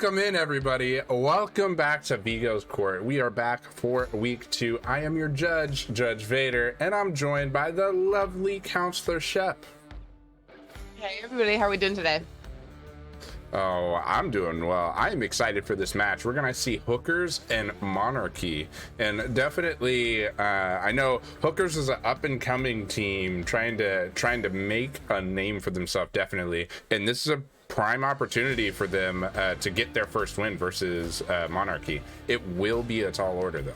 Welcome in, everybody. Welcome back to Vigo's Court. We are back for week 2. I am your judge, Judge Vader, and I'm joined by the lovely Counselor Shep. Hey, everybody. How are we doing today? Oh, I'm doing well. I'm excited for this match. We're going to see Hookers and Monarchy. And definitely, I know Hookers is an up-and-coming team trying to make a name for themselves, definitely. And this is a prime opportunity for them to get their first win versus Monarchy. It will be a tall order, though.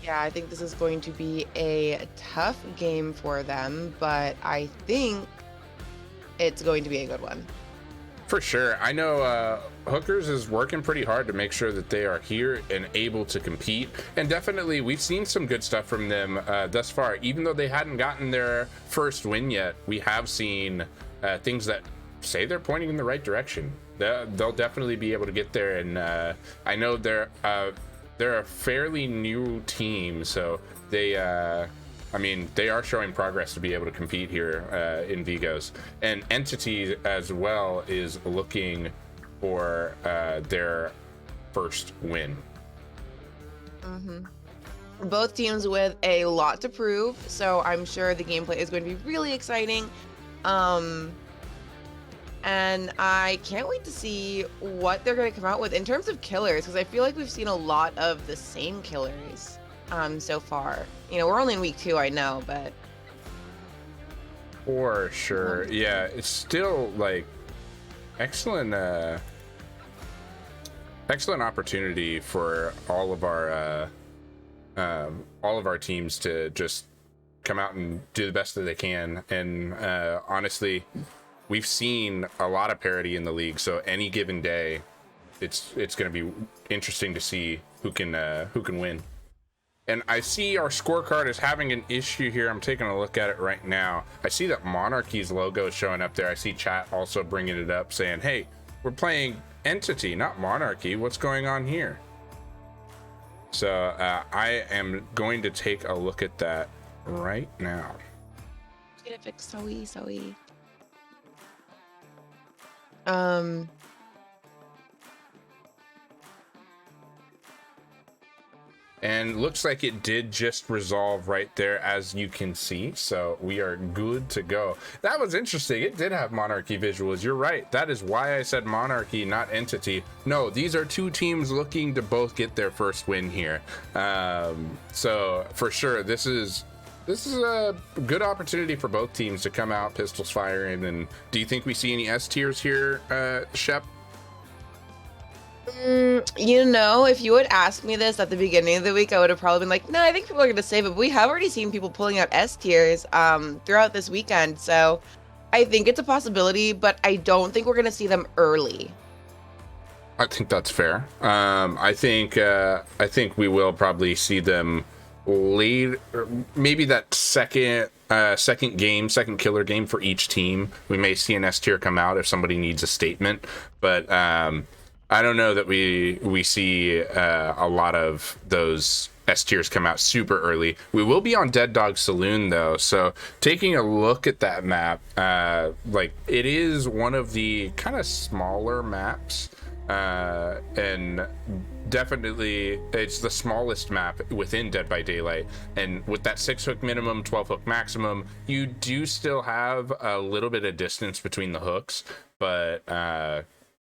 Yeah, I think this is going to be a tough game for them, but I think it's going to be a good one. For sure. I know Hookers is working pretty hard to make sure that they are here and able to compete. And definitely, we've seen some good stuff from them thus far. Even though they hadn't gotten their first win yet, we have seen things that say they're pointing in the right direction. They'll definitely be able to get there. And I know they're a fairly new team, so they are showing progress to be able to compete here in Vigos. And Entity as well is looking for their first win. Mm-hmm. Both teams with a lot to prove, so I'm sure the gameplay is going to be really exciting. And I can't wait to see what they're going to come out with in terms of killers, because I feel like we've seen a lot of the same killers so far. You know, we're only in week 2, I know, but for sure. Yeah, it's still like excellent opportunity for all of our teams to just come out and do the best that they can. And honestly, we've seen a lot of parity in the league, so any given day it's going to be interesting to see who can win. And I see our scorecard is having an issue here. I'm taking a look at it right now. I see that Monarchy's logo is showing up there. I see chat also bringing it up saying, hey, we're playing Entity, not Monarchy. What's going on here? So I am going to take a look at that right now. get it fixed so easy. And looks like it did just resolve right there, as you can see. So we are good to go. That was interesting. It did have Monarchy visuals. You're right. That is why I said Monarchy, not Entity. No, these are two teams looking to both get their first win here. So for sure, this is a good opportunity for both teams to come out pistols firing. And do you think we see any S tiers here, Shep? You know, if you would ask me this at the beginning of the week, I would have probably been like, no, I think people are going to save it. But we have already seen people pulling out S tiers throughout this weekend. So I think it's a possibility, but I don't think we're going to see them early. I think that's fair. I think we will probably see them later, maybe that second killer game for each team. We may see an S tier come out if somebody needs a statement, but I don't know that we see a lot of those S tiers come out super early. We will be on Dead Dog Saloon though, so taking a look at that map, like it is one of the kind of smaller maps, and definitely it's the smallest map within Dead by Daylight. And with that 6 hook minimum, 12 hook maximum, you do still have a little bit of distance between the hooks, but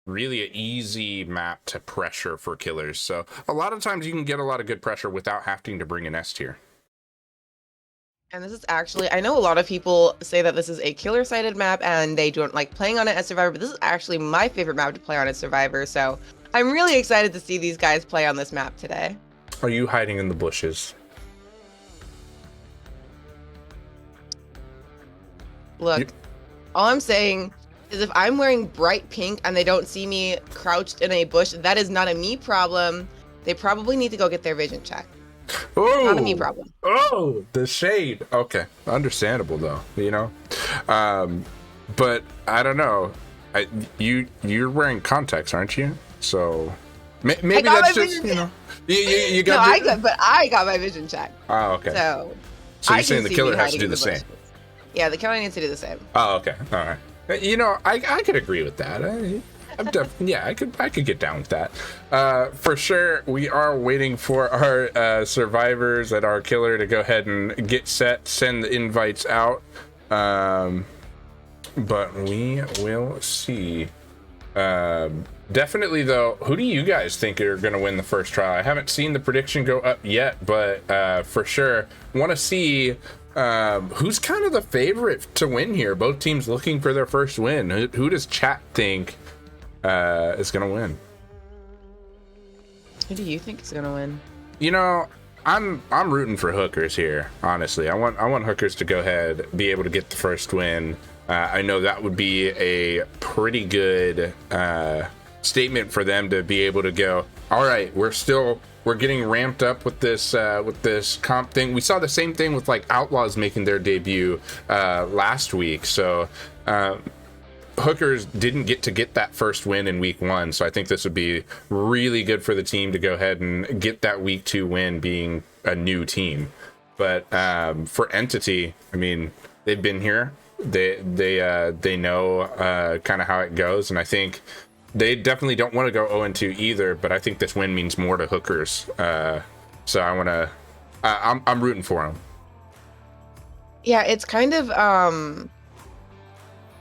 really an easy map to pressure for killers. So a lot of times you can get a lot of good pressure without having to bring an S tier. And this is actually, I know a lot of people say that this is a killer-sided map and they don't like playing on it as Survivor, but this is actually my favorite map to play on as Survivor. So I'm really excited to see these guys play on this map today. Are you hiding in the bushes? Look, all I'm saying is if I'm wearing bright pink and they don't see me crouched in a bush, that is not a me problem. They probably need to go get their vision checked. Oh, not a me problem. Oh, the shade. Okay, understandable though, you know. But I don't know. You're wearing contacts, aren't you? So maybe that's just, you know, you got. I got my vision checked. Oh, okay. So you're saying the killer has to do the same? Yeah, the killer needs to do the same. Oh, okay. All right. You know, I could agree with that. I'm definitely, yeah, I could get down with that. For sure, we are waiting for our survivors and our killer to go ahead and get set, send the invites out. But we will see. Definitely, though, who do you guys think are going to win the first trial? I haven't seen the prediction go up yet, but for sure, want to see who's kind of the favorite to win here. Both teams looking for their first win. Who does chat think is going to win? Who do you think is going to win? You know, I'm rooting for Hookers here. Honestly, I want Hookers to go ahead, be able to get the first win. I know that would be a pretty good statement for them to be able to go, all right, we're getting ramped up with this comp thing. We saw the same thing with like Outlaws making their debut last week. So Hookers didn't get that first win in week 1. So I think this would be really good for the team to go ahead and get that week 2 win being a new team. But for Entity, I mean, they've been here. They know kind of how it goes, and I think they definitely don't want to go 0-2 either. But I think this win means more to Hookers, so I'm rooting for them. Yeah, it's kind of not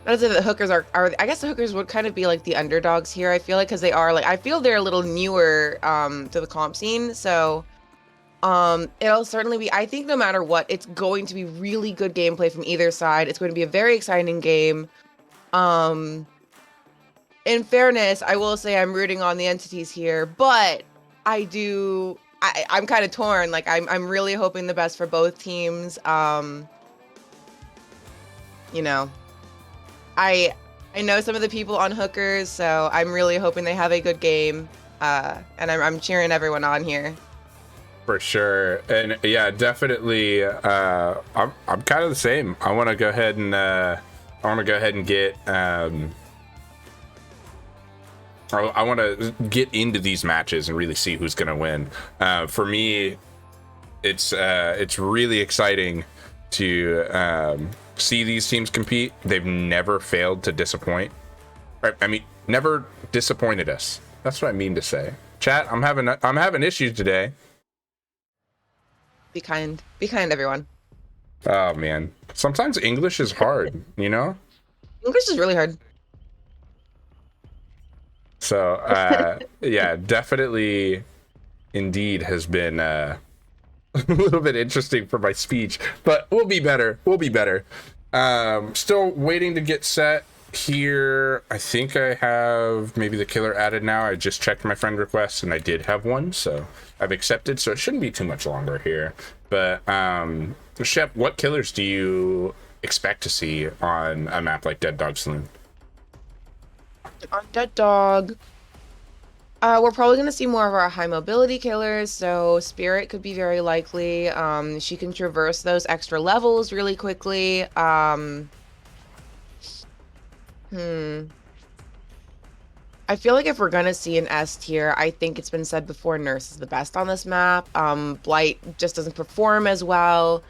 to say that the Hookers are. I guess the Hookers would kind of be like the underdogs here. I feel like because they are like I feel they're a little newer to the comp scene, so. It'll certainly be, I think no matter what, it's going to be really good gameplay from either side. It's going to be a very exciting game. In fairness, I will say I'm rooting on the entities here, but I'm kind of torn. Like I'm really hoping the best for both teams. You know, I know some of the people on Hookers, so I'm really hoping they have a good game. And I'm cheering everyone on here. For sure, and yeah, definitely. I'm kind of the same. I want to go ahead and get. I want to get into these matches and really see who's going to win. For me, it's really exciting to see these teams compete. They've never failed to disappoint. I mean, never disappointed us. That's what I mean to say. Chat, I'm having issues today. Be kind, everyone. Oh man, sometimes English is hard, you know. English is really hard. So yeah, definitely, indeed has been a little bit interesting for my speech, but we'll be better. Still waiting to get set here. I think I have maybe the killer added now. I just checked my friend requests and I did have one, so I've accepted, so it shouldn't be too much longer here. But Shep, what killers do you expect to see on a map like Dead Dog Saloon? On Dead Dog, we're probably going to see more of our high mobility killers, so Spirit could be very likely. She can traverse those extra levels really quickly. I feel like if we're gonna see an S tier, I think it's been said before, Nurse is the best on this map. Blight just doesn't perform as well.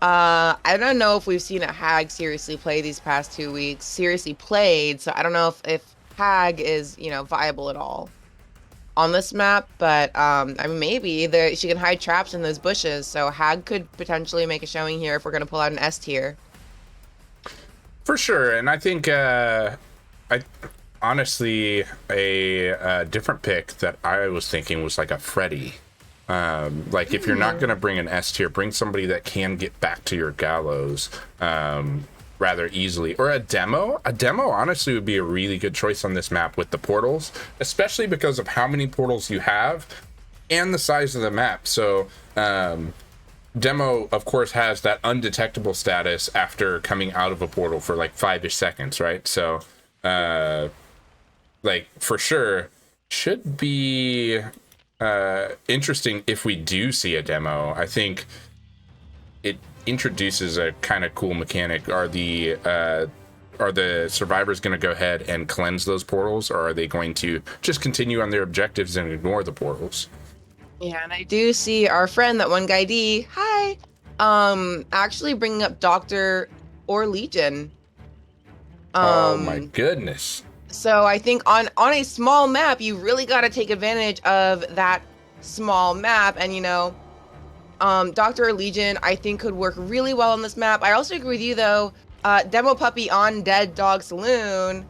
I don't know if we've seen a Hag seriously play these past 2 weeks. Seriously played, so I don't know if Hag is, viable at all on this map, but I mean, maybe she can hide traps in those bushes, so Hag could potentially make a showing here if we're gonna pull out an S tier. For sure, and I think honestly a different pick that I was thinking was like a Freddy. Like if you're not gonna bring an S tier, bring somebody that can get back to your Gallows rather easily, or a demo. A demo honestly would be a really good choice on this map with the portals, especially because of how many portals you have and the size of the map. So Demo, of course, has that undetectable status after coming out of a portal for like 5-ish seconds, right? So, like, for sure, should be interesting if we do see a demo. I think it introduces a kind of cool mechanic. Are the survivors going to go ahead and cleanse those portals, or are they going to just continue on their objectives and ignore the portals? Yeah, and I do see our friend, that one guy D, hi, actually bringing up Doctor or Legion. Oh my goodness. So I think on a small map, you really got to take advantage of that small map. And Dr. Legion, I think could work really well on this map. I also agree with you though. Demo Puppy on Dead Dog Saloon,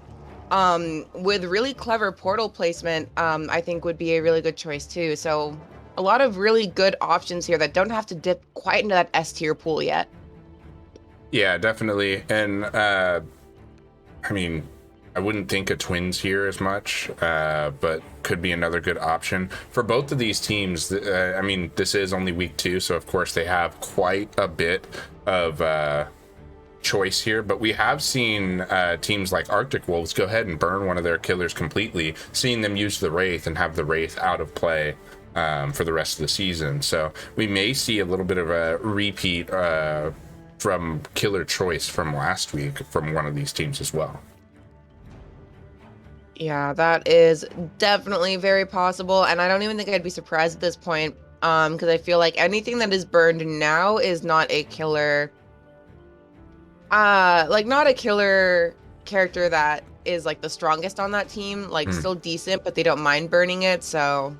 with really clever portal placement, I think would be a really good choice too. So a lot of really good options here that don't have to dip quite into that S tier pool yet. Yeah, definitely. And I mean, I wouldn't think of Twins here as much, but could be another good option for both of these teams. I mean, this is only week 2, so of course they have quite a bit of choice here, but we have seen teams like Arctic Wolves go ahead and burn one of their killers completely, seeing them use the Wraith and have the Wraith out of play for the rest of the season. So we may see a little bit of a repeat from killer choice from last week from one of these teams as well. Yeah, that is definitely very possible, and I don't even think I'd be surprised at this point, because I feel like anything that is burned now is not a killer, like not a killer character that is like the strongest on that team, like still decent, but they don't mind burning it. So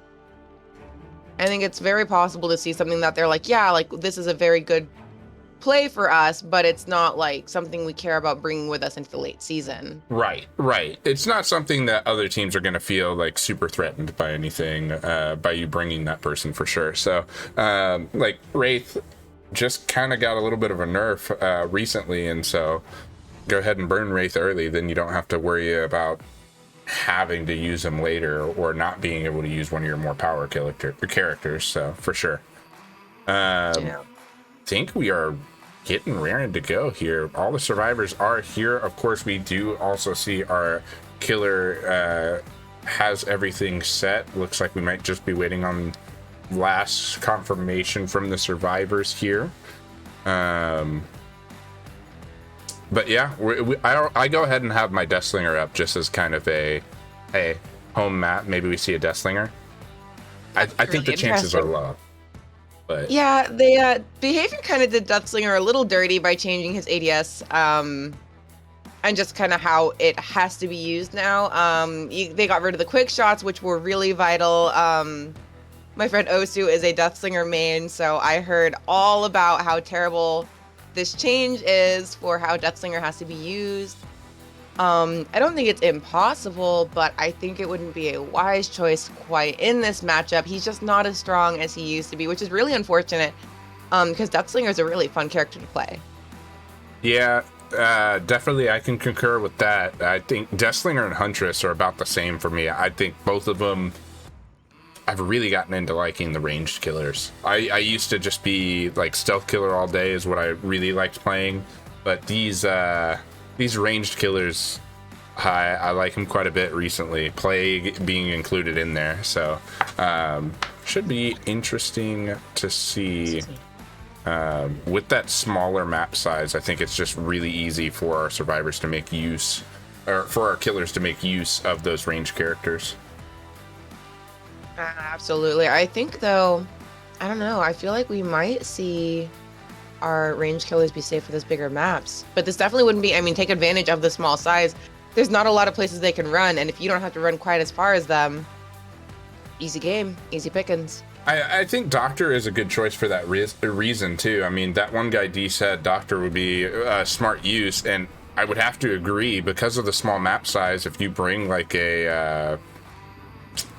I think it's very possible to see something that they're like, yeah, like this is a very good play for us, but it's not like something we care about bringing with us into the late season. Right. It's not something that other teams are going to feel like super threatened by anything, by you bringing that person for sure. So, like Wraith just kind of got a little bit of a nerf recently, and so go ahead and burn Wraith early. Then you don't have to worry about having to use them later or not being able to use one of your more power characters. So for sure. Yeah. Think we are getting raring to go here. All the survivors are here. Of course, we do also see our killer has everything set. Looks like we might just be waiting on last confirmation from the survivors here. But yeah, I go ahead and have my Deathslinger up just as kind of a home map. Maybe we see a Deathslinger. I think the chances are low. But yeah, the behavior kind of did Deathslinger a little dirty by changing his ADS, and just kind of how it has to be used now. They got rid of the quick shots, which were really vital. My friend Osu is a Deathslinger main, so I heard all about how terrible this change is for how Deathslinger has to be used. I don't think it's impossible, but I think it wouldn't be a wise choice quite in this matchup. He's just not as strong as he used to be, which is really unfortunate, because Deathslinger is a really fun character to play. Yeah, definitely I can concur with that. I think Deathslinger and Huntress are about the same for me. I think both of them, I've really gotten into liking the ranged killers. I used to just be like stealth killer all day is what I really liked playing, but these ranged killers, I like them quite a bit recently. Plague being included in there, so should be interesting to see. With that smaller map size, I think it's just really easy for our survivors to make use, or for our killers to make use of those ranged characters. Absolutely. I think though, I don't know. I feel like we might see our range killers be safe for those bigger maps, but this definitely wouldn't be. I mean, take advantage of the small size. There's not a lot of places they can run, and if you don't have to run quite as far as them, easy game, easy pickings. I think Doctor is a good choice for that reason too. I mean, that one guy D said Doctor would be a smart use, and I would have to agree because of the small map size. If you bring like a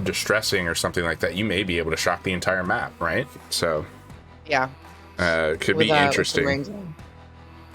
distressing or something like that, you may be able to shock the entire map, right? So yeah, could be interesting.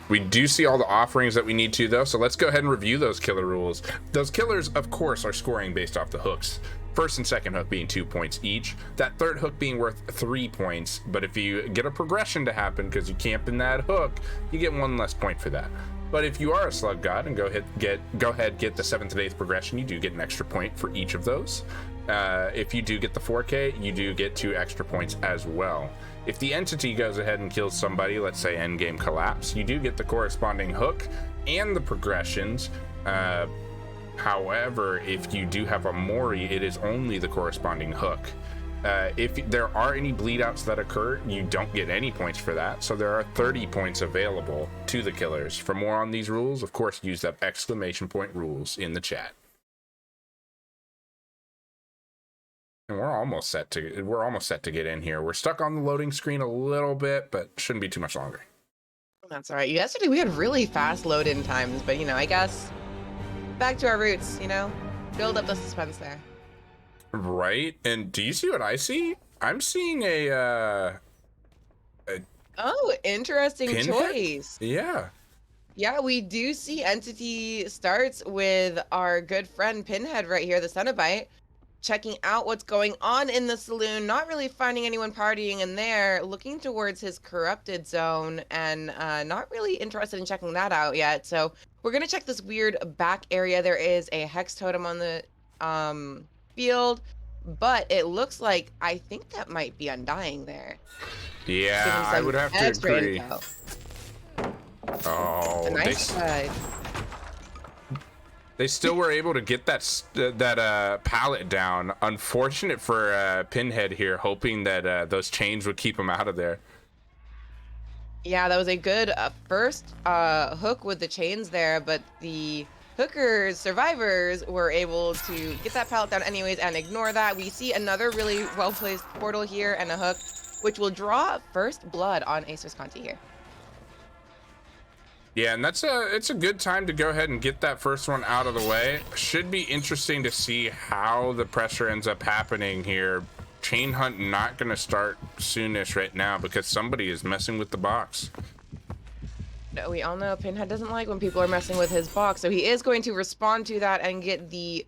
We do see all the offerings that we need to though, so let's go ahead and review those killer rules. Those killers, of course, are scoring based off the hooks. First and second hook being 2 points each. That third hook being worth 3 points, but if you get a progression to happen because you camp in that hook, you get 1 less point for that. But if you are a slug god and go ahead get the 7th and 8th progression, you do get an extra point for each of those. If you do get the 4K, you do get 2 extra points as well. If the entity goes ahead and kills somebody, let's say endgame collapse, you do get the corresponding hook and the progressions. However, if you do have a Mori, it is only the corresponding hook. If there are any bleed outs that occur, you don't get any points for that. So there are 30 points available to the killers. For more on these rules, of course, use that !rules in the chat. And we're almost set to get in here. We're stuck on the loading screen a little bit, but shouldn't be too much longer. That's all right. Yesterday we had really fast load-in times, but I guess back to our roots, build up the suspense there. Right? And do you see what I see? I'm seeing Oh, interesting Pinhead? choice. Yeah. Yeah, we do see Entity starts with our good friend Pinhead right here, the Cenobite, checking out what's going on in the saloon, not really finding anyone partying in there, looking towards his corrupted zone, and not really interested in checking that out yet. So we're going to check this weird back area. There is a hex totem on the field, but it looks like I think that might be Undying there. Yeah, I would have to agree. Info. Oh, nice side. They still were able to get that pallet down. Unfortunate for Pinhead here, hoping that those chains would keep him out of there. Yeah, that was a good first hook with the chains there, but the hookers, survivors, were able to get that pallet down anyways and ignore that. We see another really well-placed portal here and a hook, which will draw first blood on Ace Visconti here. Yeah, and it's a good time to go ahead and get that first one out of the way. Should be interesting to see how the pressure ends up happening here. Chain hunt not going to start soonish right now because somebody is messing with the box. No, we all know Pinhead doesn't like when people are messing with his box, so he is going to respond to that and get the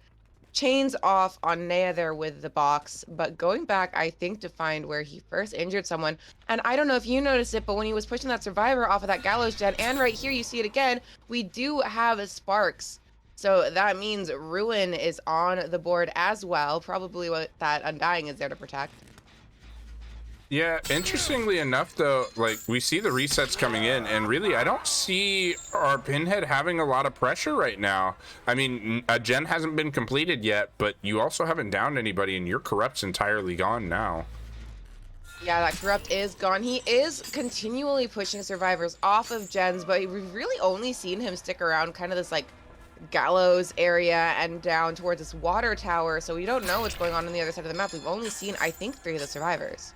chains off on Nea there with the box. But going back, I think, to find where he first injured someone, and I don't know if you noticed it, but when he was pushing that survivor off of that gallows gen, and right here you see it again, we do have sparks. So that means Ruin is on the board as well, probably what that Undying is there to protect. Yeah, interestingly enough, though, like, we see the resets coming in, and really, I don't see our Pinhead having a lot of pressure right now. I mean, a gen hasn't been completed yet, but you also haven't downed anybody, and your Corrupt's entirely gone now. Yeah, that Corrupt is gone. He is continually pushing survivors off of gens, but we've really only seen him stick around kind of this, like, gallows area and down towards this water tower, so we don't know what's going on the other side of the map. We've only seen, I think, 3 of the survivors.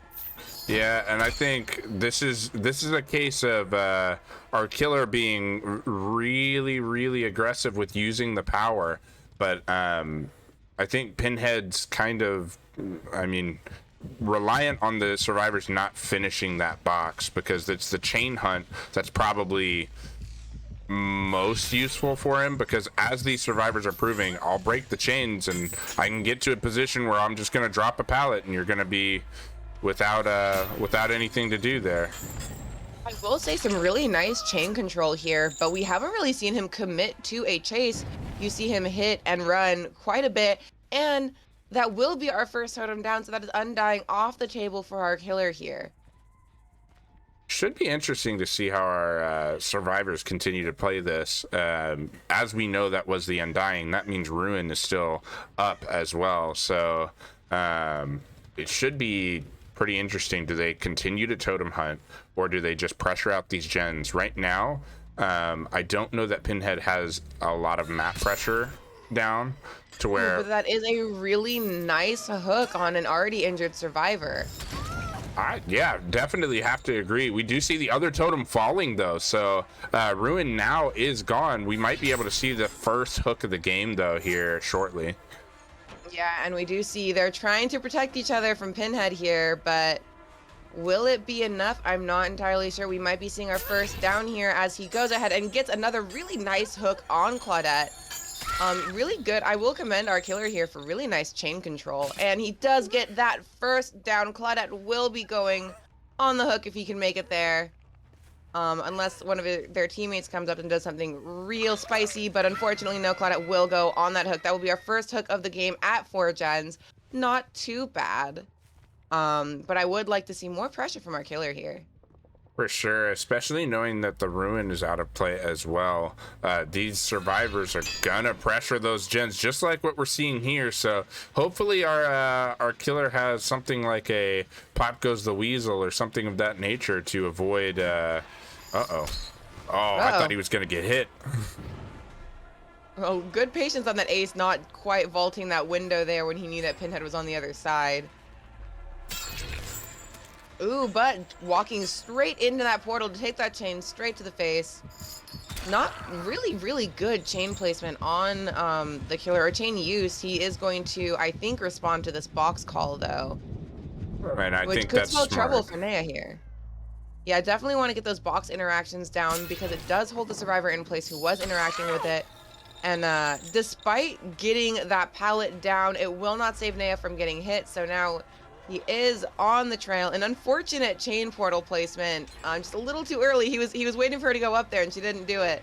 Yeah, and I think this is a case of our killer being really aggressive with using the power, but I think Pinhead's kind of, I mean, reliant on the survivors not finishing that box, because it's the chain hunt that's probably most useful for him, because as these survivors are proving, I'll break the chains and I can get to a position where I'm just going to drop a pallet and you're going to be without anything to do there. I will say some really nice chain control here, but we haven't really seen him commit to a chase. You see him hit and run quite a bit, and that will be our first totem down, so that is Undying off the table for our killer here. Should be interesting to see how our survivors continue to play this. As we know, that was the Undying. That means Ruin is still up as well, so it should be pretty interesting. Do they continue to totem hunt, or do they just pressure out these gens? Right now, I don't know that Pinhead has a lot of map pressure down to where... But that is a really nice hook on an already injured survivor. Yeah, definitely have to agree. We do see the other totem falling, though, so Ruin now is gone. We might be able to see the first hook of the game, though, here shortly. Yeah, and we do see they're trying to protect each other from Pinhead here, but will it be enough? I'm not entirely sure. We might be seeing our first down here as he goes ahead and gets another really nice hook on Claudette. Really good. I will commend our killer here for really nice chain control, and he does get that first down. Claudette will be going on the hook if he can make it there. Unless one of their teammates comes up and does something real spicy, but unfortunately, no, Claudette will go on that hook. That will be our first hook of the game at 4 gens. Not too bad. But I would like to see more pressure from our killer here. For sure, especially knowing that the Ruin is out of play as well. These survivors are gonna pressure those gens, just like what we're seeing here. So hopefully our killer has something like a Pop Goes the Weasel or something of that nature to avoid... I thought he was gonna get hit. Oh, good patience on that Ace, not quite vaulting that window there when he knew that Pinhead was on the other side. Ooh, but walking straight into that portal to take that chain straight to the face. Not really good chain placement on the killer, or chain use. He is going to, I think, respond to this box call, though. And I Which think could that's spell trouble smart. for Nea here. Yeah, I definitely want to get those box interactions down because it does hold the survivor in place who was interacting with it. And despite getting that pallet down, it will not save Nea from getting hit. So now he is on the trail. An unfortunate chain portal placement. Just a little too early. He was waiting for her to go up there, and she didn't do it.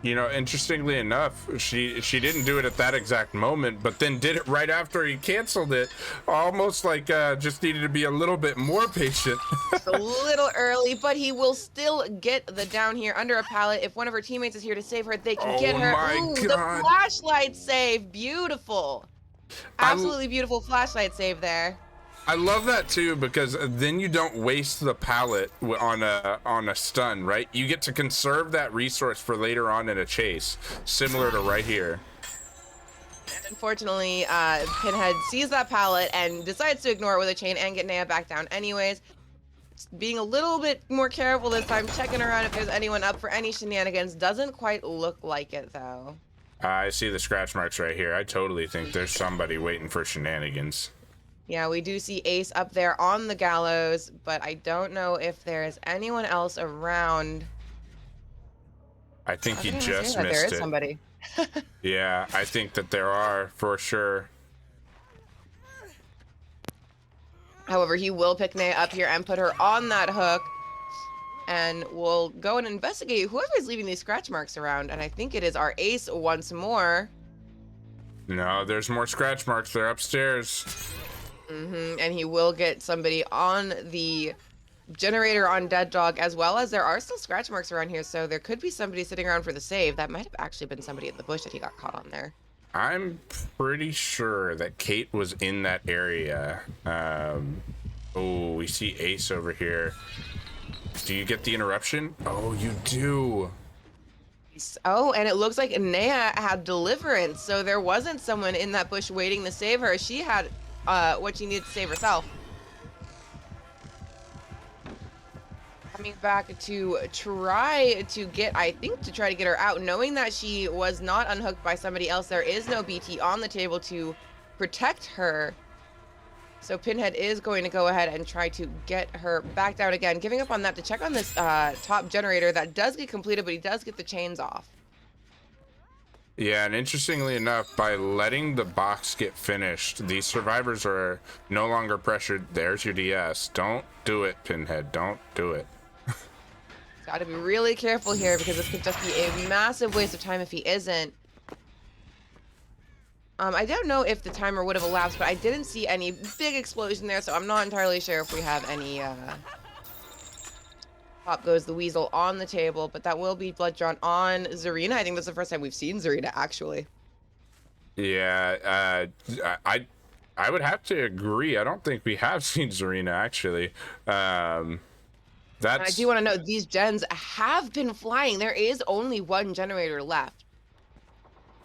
You know, interestingly enough, she didn't do it at that exact moment, but then did it right after he canceled it. Almost like just needed to be a little bit more patient. Just a little early, but he will still get the down here under a pallet. If one of her teammates is here to save her, they can Oh get her. my Ooh, the God. flashlight save. Beautiful. Absolutely beautiful flashlight save there. I love that too, because then you don't waste the pallet on a stun, right? You get to conserve that resource for later on in a chase, similar to right here. And unfortunately, Pinhead sees that pallet and decides to ignore it with a chain and get Nea back down anyways. Being a little bit more careful this time, checking around if there's anyone up for any shenanigans. Doesn't quite look like it, though. I see the scratch marks right here. I totally think there's somebody waiting for shenanigans. Yeah, we do see Ace up there on the gallows, but I don't know if there's anyone else around. I think he I just there missed is it. somebody. Yeah, I think that there are, for sure. However, he will pick Nea up here and put her on that hook. And we'll go and investigate whoever is leaving these scratch marks around. And I think it is our Ace once more. No, there's more scratch marks. They're upstairs. And he will get somebody on the generator on Dead Dog, as well as there are still scratch marks around here. So there could be somebody sitting around for the save. That might have actually been somebody in the bush that he got caught on there. I'm pretty sure that Kate was in that area. Oh, we see Ace over here. Do you get the interruption? Oh, you do. Oh, and it looks like Nea had deliverance. So there wasn't someone in that bush waiting to save her. She had what she needed to save herself. Coming back to try to get her out, knowing that she was not unhooked by somebody else. There is no BT on the table to protect her. So Pinhead is going to go ahead and try to get her back down again, giving up on that to check on this top generator that does get completed, but he does get the chains off. Yeah, and interestingly enough, by letting the box get finished, these survivors are no longer pressured. There's your DS. Don't do it, Pinhead. Don't do it. Got to be really careful here because this could just be a massive waste of time if he isn't. I don't know if the timer would have elapsed, but I didn't see any big explosion there, so I'm not entirely sure if we have any, Pop goes the weasel on the table, but that will be blood drawn on Zarina. I think that's the first time we've seen Zarina, actually. Yeah, I would have to agree. I don't think we have seen Zarina, actually. And I do want to note, these gens have been flying. There is only one generator left.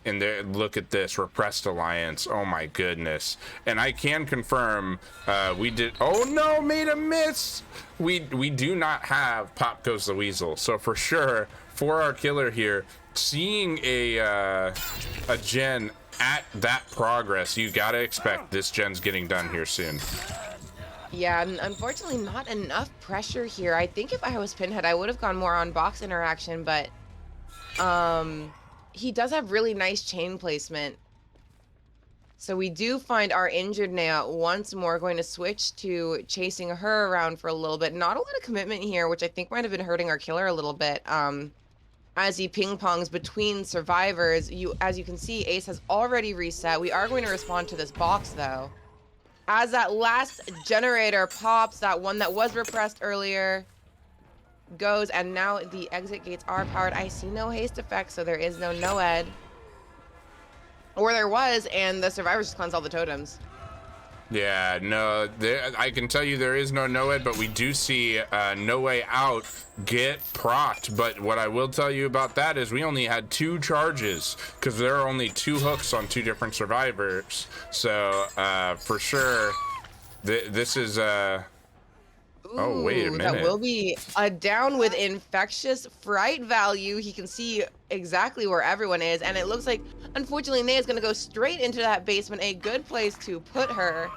And there, look at this repressed alliance. Oh my goodness! And I can confirm, we did. Oh no, made a miss. We do not have Pop Goes the Weasel. So for sure, for our killer here, seeing a gen at that progress, you gotta expect this gen's getting done here soon. Yeah, and unfortunately, not enough pressure here. I think if I was Pinhead, I would have gone more on box interaction, but he does have really nice chain placement. So we do find our injured Nea once more, going to switch to chasing her around for a little bit. Not a lot of commitment here, which I think might have been hurting our killer a little bit. As he ping-pongs between survivors, as you can see, Ace has already reset. We are going to respond to this box, though. As that last generator pops, that one that was repressed earlier goes, and now the exit gates are powered. I see no haste effect, so there is no Noed. Or there was, and the survivors just cleanse all the totems. Yeah, no, I can tell you there is no NOED, but we do see No Way Out get procced. But what I will tell you about that is we only had 2 charges because there are only 2 hooks on 2 different survivors. So for sure, this is oh, wait a Ooh, that minute. will be a down with infectious fright value. He can see exactly where everyone is, and it looks like, unfortunately, Nea is going to go straight into that basement. A good place to put her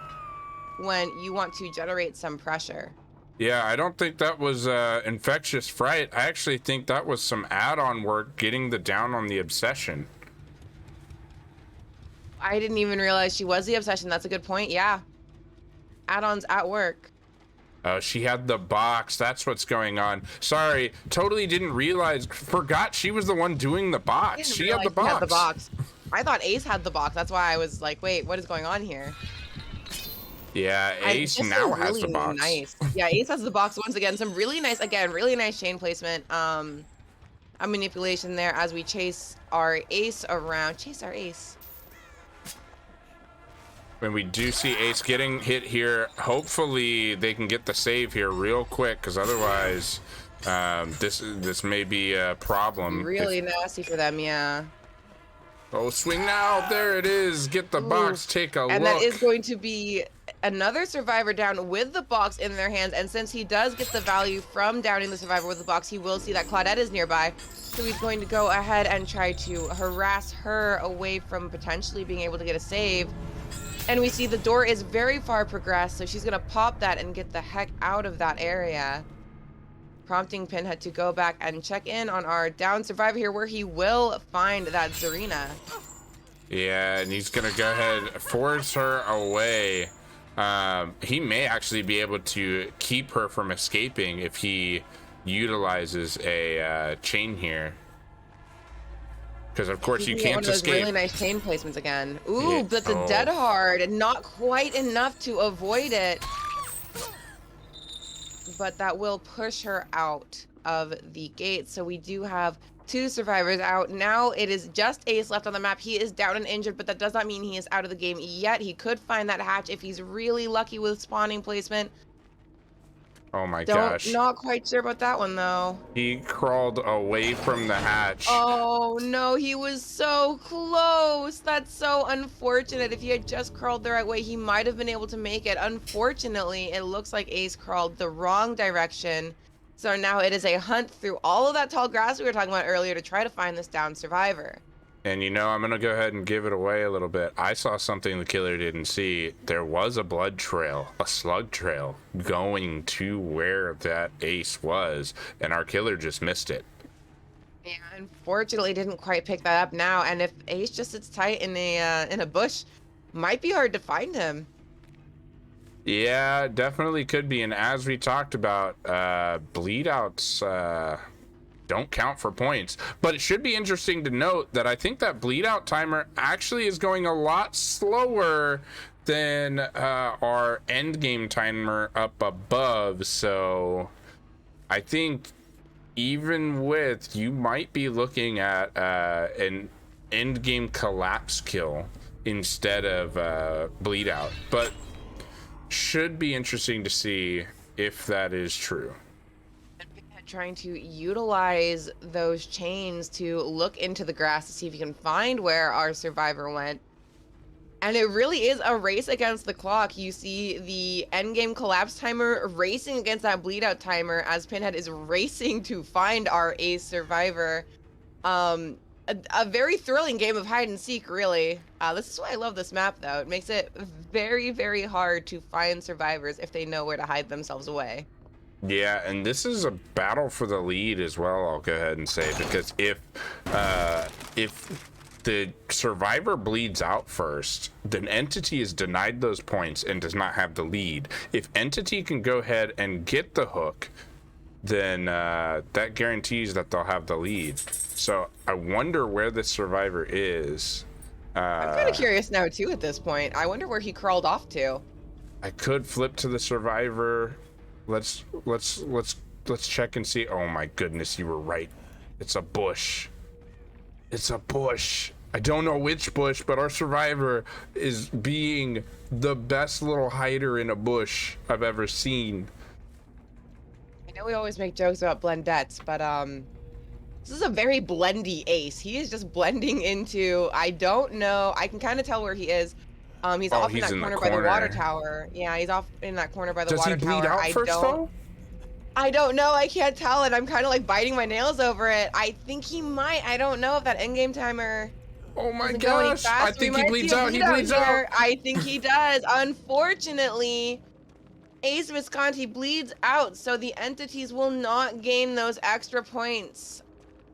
when you want to generate some pressure. Yeah, I don't think that was infectious fright. I actually think that was some add-on work getting the down on the obsession. I didn't even realize she was the obsession. That's a good point. Yeah. Add-ons at work. Oh, she had the box. That's what's going on. Sorry, totally didn't realize. Forgot she was the one doing the box. She had the box. Had the box. I thought Ace had the box. That's why I was like, wait, what is going on here? Yeah, Ace now has the box. Nice. Yeah, Ace has the box once again. Some really nice, really nice chain placement. A manipulation there as we chase our Ace around. Chase our Ace. When we do see Ace getting hit here, hopefully they can get the save here real quick, because otherwise, this may be a problem. Really nasty for them, yeah. Oh, swing now! There it is. Get the box. Take a look. And that is going to be another survivor down with the box in their hands. And since he does get the value from downing the survivor with the box, he will see that Claudette is nearby. So he's going to go ahead and try to harass her away from potentially being able to get a save. And we see the door is very far progressed, so she's going to pop that and get the heck out of that area. Prompting Pinhead to go back and check in on our down survivor here, where he will find that Zarina. Yeah, and he's going to go ahead and force her away. He may actually be able to keep her from escaping if he utilizes a chain here. Because of course you can't escape. Really nice chain placements again. Ooh, yeah. But the dead hard, not quite enough to avoid it. But that will push her out of the gate. So we do have 2 survivors out. Now it is just Ace left on the map. He is down and injured, but that does not mean he is out of the game yet. He could find that hatch if he's really lucky with spawning placement. Oh my gosh. Not quite sure about that one though. He crawled away from the hatch. Oh no, he was so close. That's so unfortunate. If he had just crawled the right way, he might have been able to make it. Unfortunately, it looks like Ace crawled the wrong direction. So now it is a hunt through all of that tall grass we were talking about earlier to try to find this down survivor. And you know, I'm going to go ahead and give it away a little bit. I saw something the killer didn't see. There was a blood trail, a slug trail, going to where that Ace was, and our killer just missed it. Yeah, unfortunately didn't quite pick that up now, and if Ace just sits tight in a bush, might be hard to find him. Yeah, definitely could be, and as we talked about, bleed outs don't count for points, but it should be interesting to note that I think that bleed out timer actually is going a lot slower than our end game timer up above. So I think even with, you might be looking at an end game collapse kill instead of bleed out, but should be interesting to see if that is true. Trying to utilize those chains to look into the grass to see if you can find where our survivor went. And it really is a race against the clock. You see the endgame collapse timer racing against that bleed out timer as Pinhead is racing to find our Ace survivor. A very thrilling game of hide and seek, really. This is why I love this map, though. It makes it very, very hard to find survivors if they know where to hide themselves away. Yeah, and this is a battle for the lead as well, I'll go ahead and say, because if the survivor bleeds out first, then Entity is denied those points and does not have the lead. If Entity can go ahead and get the hook, then that guarantees that they'll have the lead. So I wonder where this survivor is. I'm kind of curious now too at this point. I wonder where he crawled off to. I could flip to the survivor. Let's check and see. Oh my goodness, you were right. It's a bush. It's a bush. I don't know which bush, but our survivor is being the best little hider in a bush I've ever seen. I know we always make jokes about blendettes, but this is a very blendy ace. He is just blending into, I don't know, I can kind of tell where he is. He's Oh, off in he's that in the corner by the water corner. tower. Yeah, he's off in that corner by the Does water he bleed tower. out first, though? I don't know. I can't tell, and I'm kind of like biting my nails over it. I think he might. I don't know if that endgame timer Oh my doesn't go any gosh! fast. I think We he might bleeds see a out. He bleed bleeds here. out. I think he does. Unfortunately, Ace Visconti bleeds out, so the entities will not gain those extra points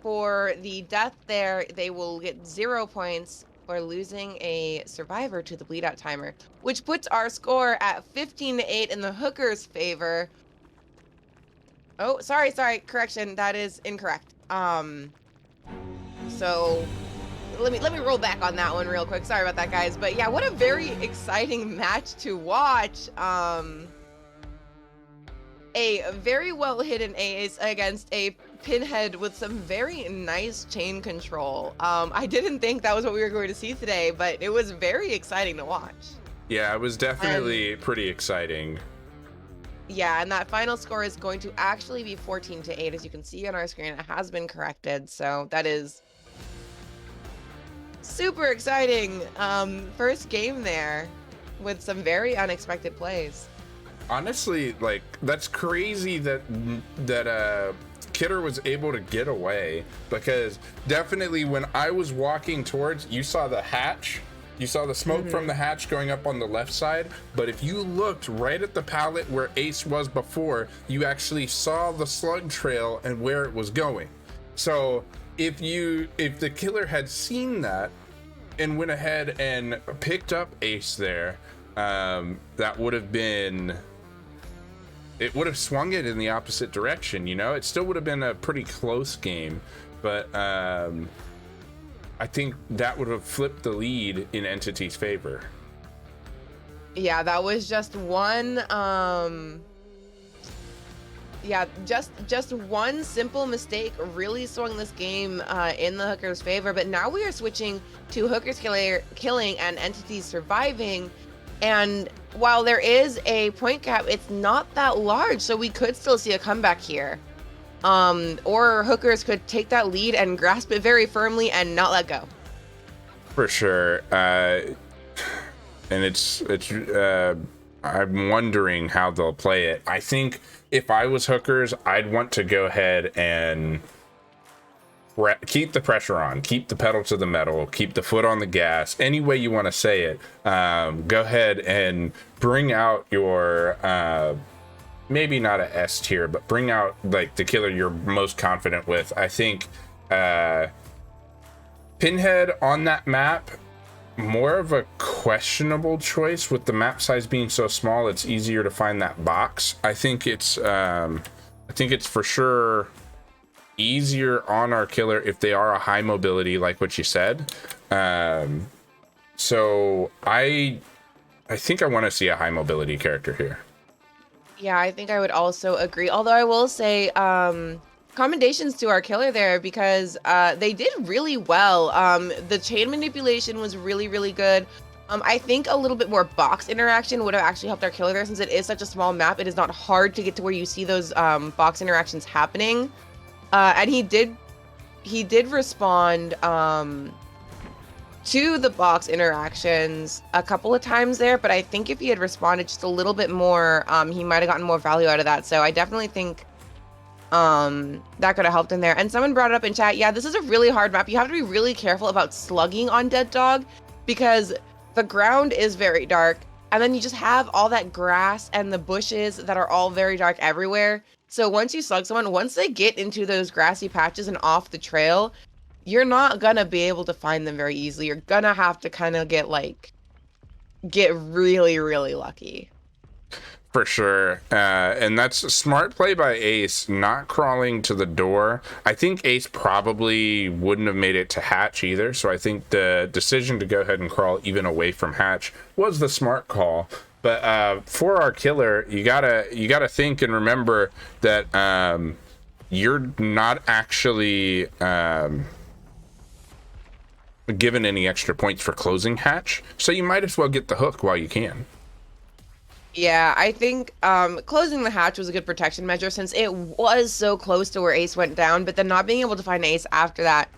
for the death there. They will get 0 points for losing a survivor to the bleed out timer, which puts our score at 15-8 in the Hooker's favor. Oh, sorry, correction, that is incorrect. So let me roll back on that one real quick. Sorry about that, guys. But yeah, what a very exciting match to watch. A very well hidden ace against a Pinhead with some very nice chain control. I didn't think that was what we were going to see today, but it was very exciting to watch. Yeah, it was definitely pretty exciting. Yeah, and that final score is going to actually be 14-8, as you can see on our screen. It has been corrected, so that is super exciting. First game there with some very unexpected plays. Honestly, like, that's crazy that Kidder was able to get away, because definitely when I was walking towards, you saw the hatch. You saw the smoke from the hatch going up on the left side, but if you looked right at the pallet where Ace was before, you actually saw the slug trail and where it was going. So if the killer had seen that and went ahead and picked up Ace there, that would have been, it would have swung it in the opposite direction, you know? It still would have been a pretty close game, but I think that would have flipped the lead in Entity's favor. Yeah, that was just one just one simple mistake really swung this game in the Hooker's favor. But now we are switching to Hooker's killing and Entities surviving. And while there is a point gap, it's not that large, so we could still see a comeback here. Or Hookers could take that lead and grasp it very firmly and not let go. For sure. And I'm wondering how they'll play it. I think if I was Hookers, I'd want to go ahead and keep the pressure on, keep the pedal to the metal, keep the foot on the gas, any way you want to say it. Go ahead and bring out your maybe not a S tier, but bring out like the killer you're most confident with. I think Pinhead on that map, more of a questionable choice with the map size being so small. It's easier to find that box. I think it's for sure easier on our killer if they are a high mobility, like what you said. So I think I want to see a high mobility character here. Yeah, I think I would also agree. Although I will say, commendations to our killer there, because they did really well. The chain manipulation was really, really good. I think a little bit more box interaction would have actually helped our killer there, since it is such a small map. It is not hard to get to where you see those box interactions happening. And he did respond to the box interactions a couple of times there, but I think if he had responded just a little bit more, he might have gotten more value out of that. So I definitely think that could have helped in there. And someone brought it up in chat, yeah, this is a really hard map. You have to be really careful about slugging on Dead Dog, because the ground is very dark, and then you just have all that grass and the bushes that are all very dark everywhere. So once you slug someone, once they get into those grassy patches and off the trail, you're not gonna be able to find them very easily. You're gonna have to kind of get really, really lucky. For sure. And that's a smart play by Ace, not crawling to the door. I think Ace probably wouldn't have made it to hatch either. So I think the decision to go ahead and crawl even away from hatch was the smart call. But for our killer, you gotta think and remember that you're not actually given any extra points for closing hatch, so you might as well get the hook while you can. Yeah, I think closing the hatch was a good protection measure since it was so close to where Ace went down, but then not being able to find Ace after that,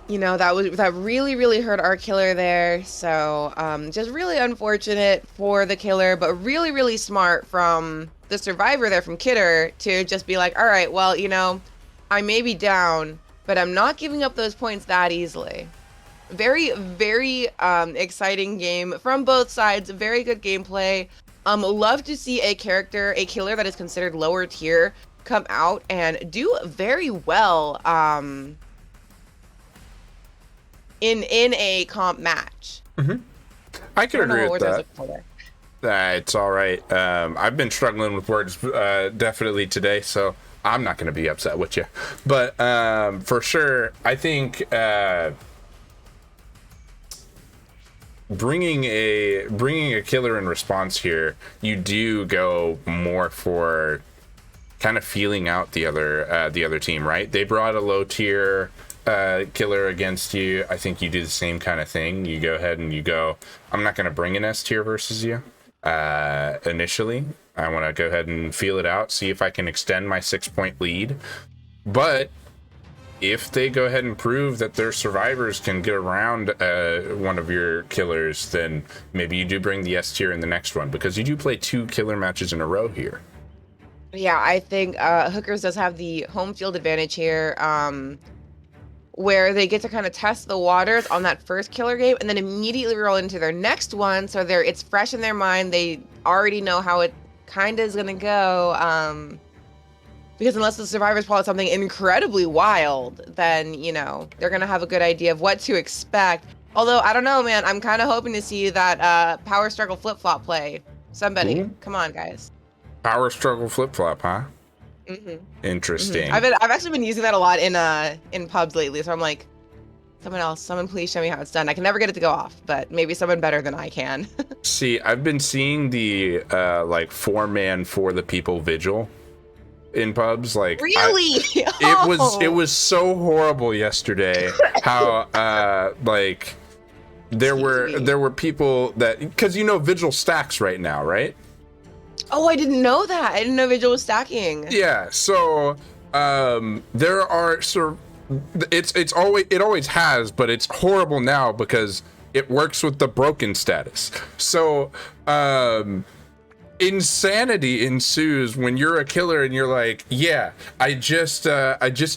you know, that really, really hurt our killer there. So just really unfortunate for the killer, but really, really smart from the survivor there from Kidder to just be like, all right, well, you know, I may be down, but I'm not giving up those points that easily. Very, very exciting game from both sides. Very good gameplay. Love to see a killer that is considered lower tier, come out and do very well in a comp match. I can agree with that. There. It's all right. I've been struggling with words definitely today, so I'm not going to be upset with you. But for sure, I think bringing a killer in response here, you do go more for kind of feeling out the other team, right? They brought a low tier killer against you. I think you do the same kind of thing. You go ahead and you go, I'm not going to bring an S tier versus you initially. I want to go ahead and feel it out, see if I can extend my 6-point lead. But if they go ahead and prove that their survivors can get around one of your killers, then maybe you do bring the S tier in the next one, because you do play 2 killer matches in a row here. Yeah, I think Hookers does have the home field advantage here, where they get to kind of test the waters on that first killer game and then immediately roll into their next one. So it's fresh in their mind. They already know how it kind of is going to go. Because unless the survivors pull out something incredibly wild, then, you know, they're going to have a good idea of what to expect. Although, I don't know, man. I'm kind of hoping to see that power struggle flip-flop play. Somebody. Come on, guys. Power struggle flip-flop, huh? Interesting. I've actually been using that a lot in pubs lately, so I'm like, someone please show me how it's done. I can never get it to go off, but maybe someone better than I can. See, I've been seeing the like 4-man for the people vigil in pubs. Like, really? It was so horrible yesterday how like there were people that, because you know Vigil stacks right now, right? Oh, I didn't know that. I didn't know Vigil was stacking. Yeah, so there are it always has, but it's horrible now because it works with the broken status. So insanity ensues when you're a killer and you're like, yeah, I just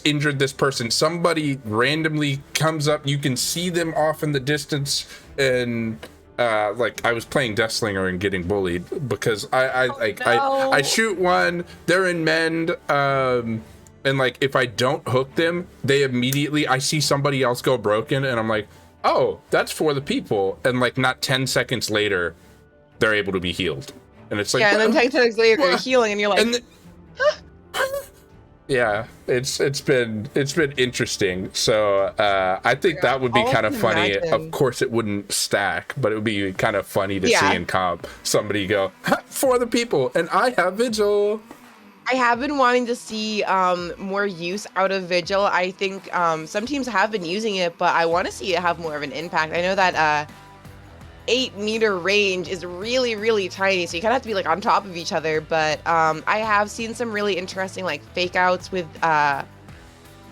injured this person. Somebody randomly comes up, you can see them off in the distance, and like I was playing Deathslinger and getting bullied because I shoot one, they're in mend, and like if I don't hook them, they immediately, I see somebody else go broken and I'm like, oh, that's for the people, and like not 10 seconds later they're able to be healed. And it's like, yeah, and then 10 seconds later you're healing and you're like, yeah, it's been interesting. So I think that would be kind of funny. Of course it wouldn't stack, but it would be kind of funny to see in comp somebody go, for the people, and I have Vigil. I have been wanting to see more use out of Vigil. I think some teams have been using it, but I want to see it have more of an impact. I know that 8-meter range is really, really tiny, so you kind of have to be like on top of each other. But I have seen some really interesting like fake outs with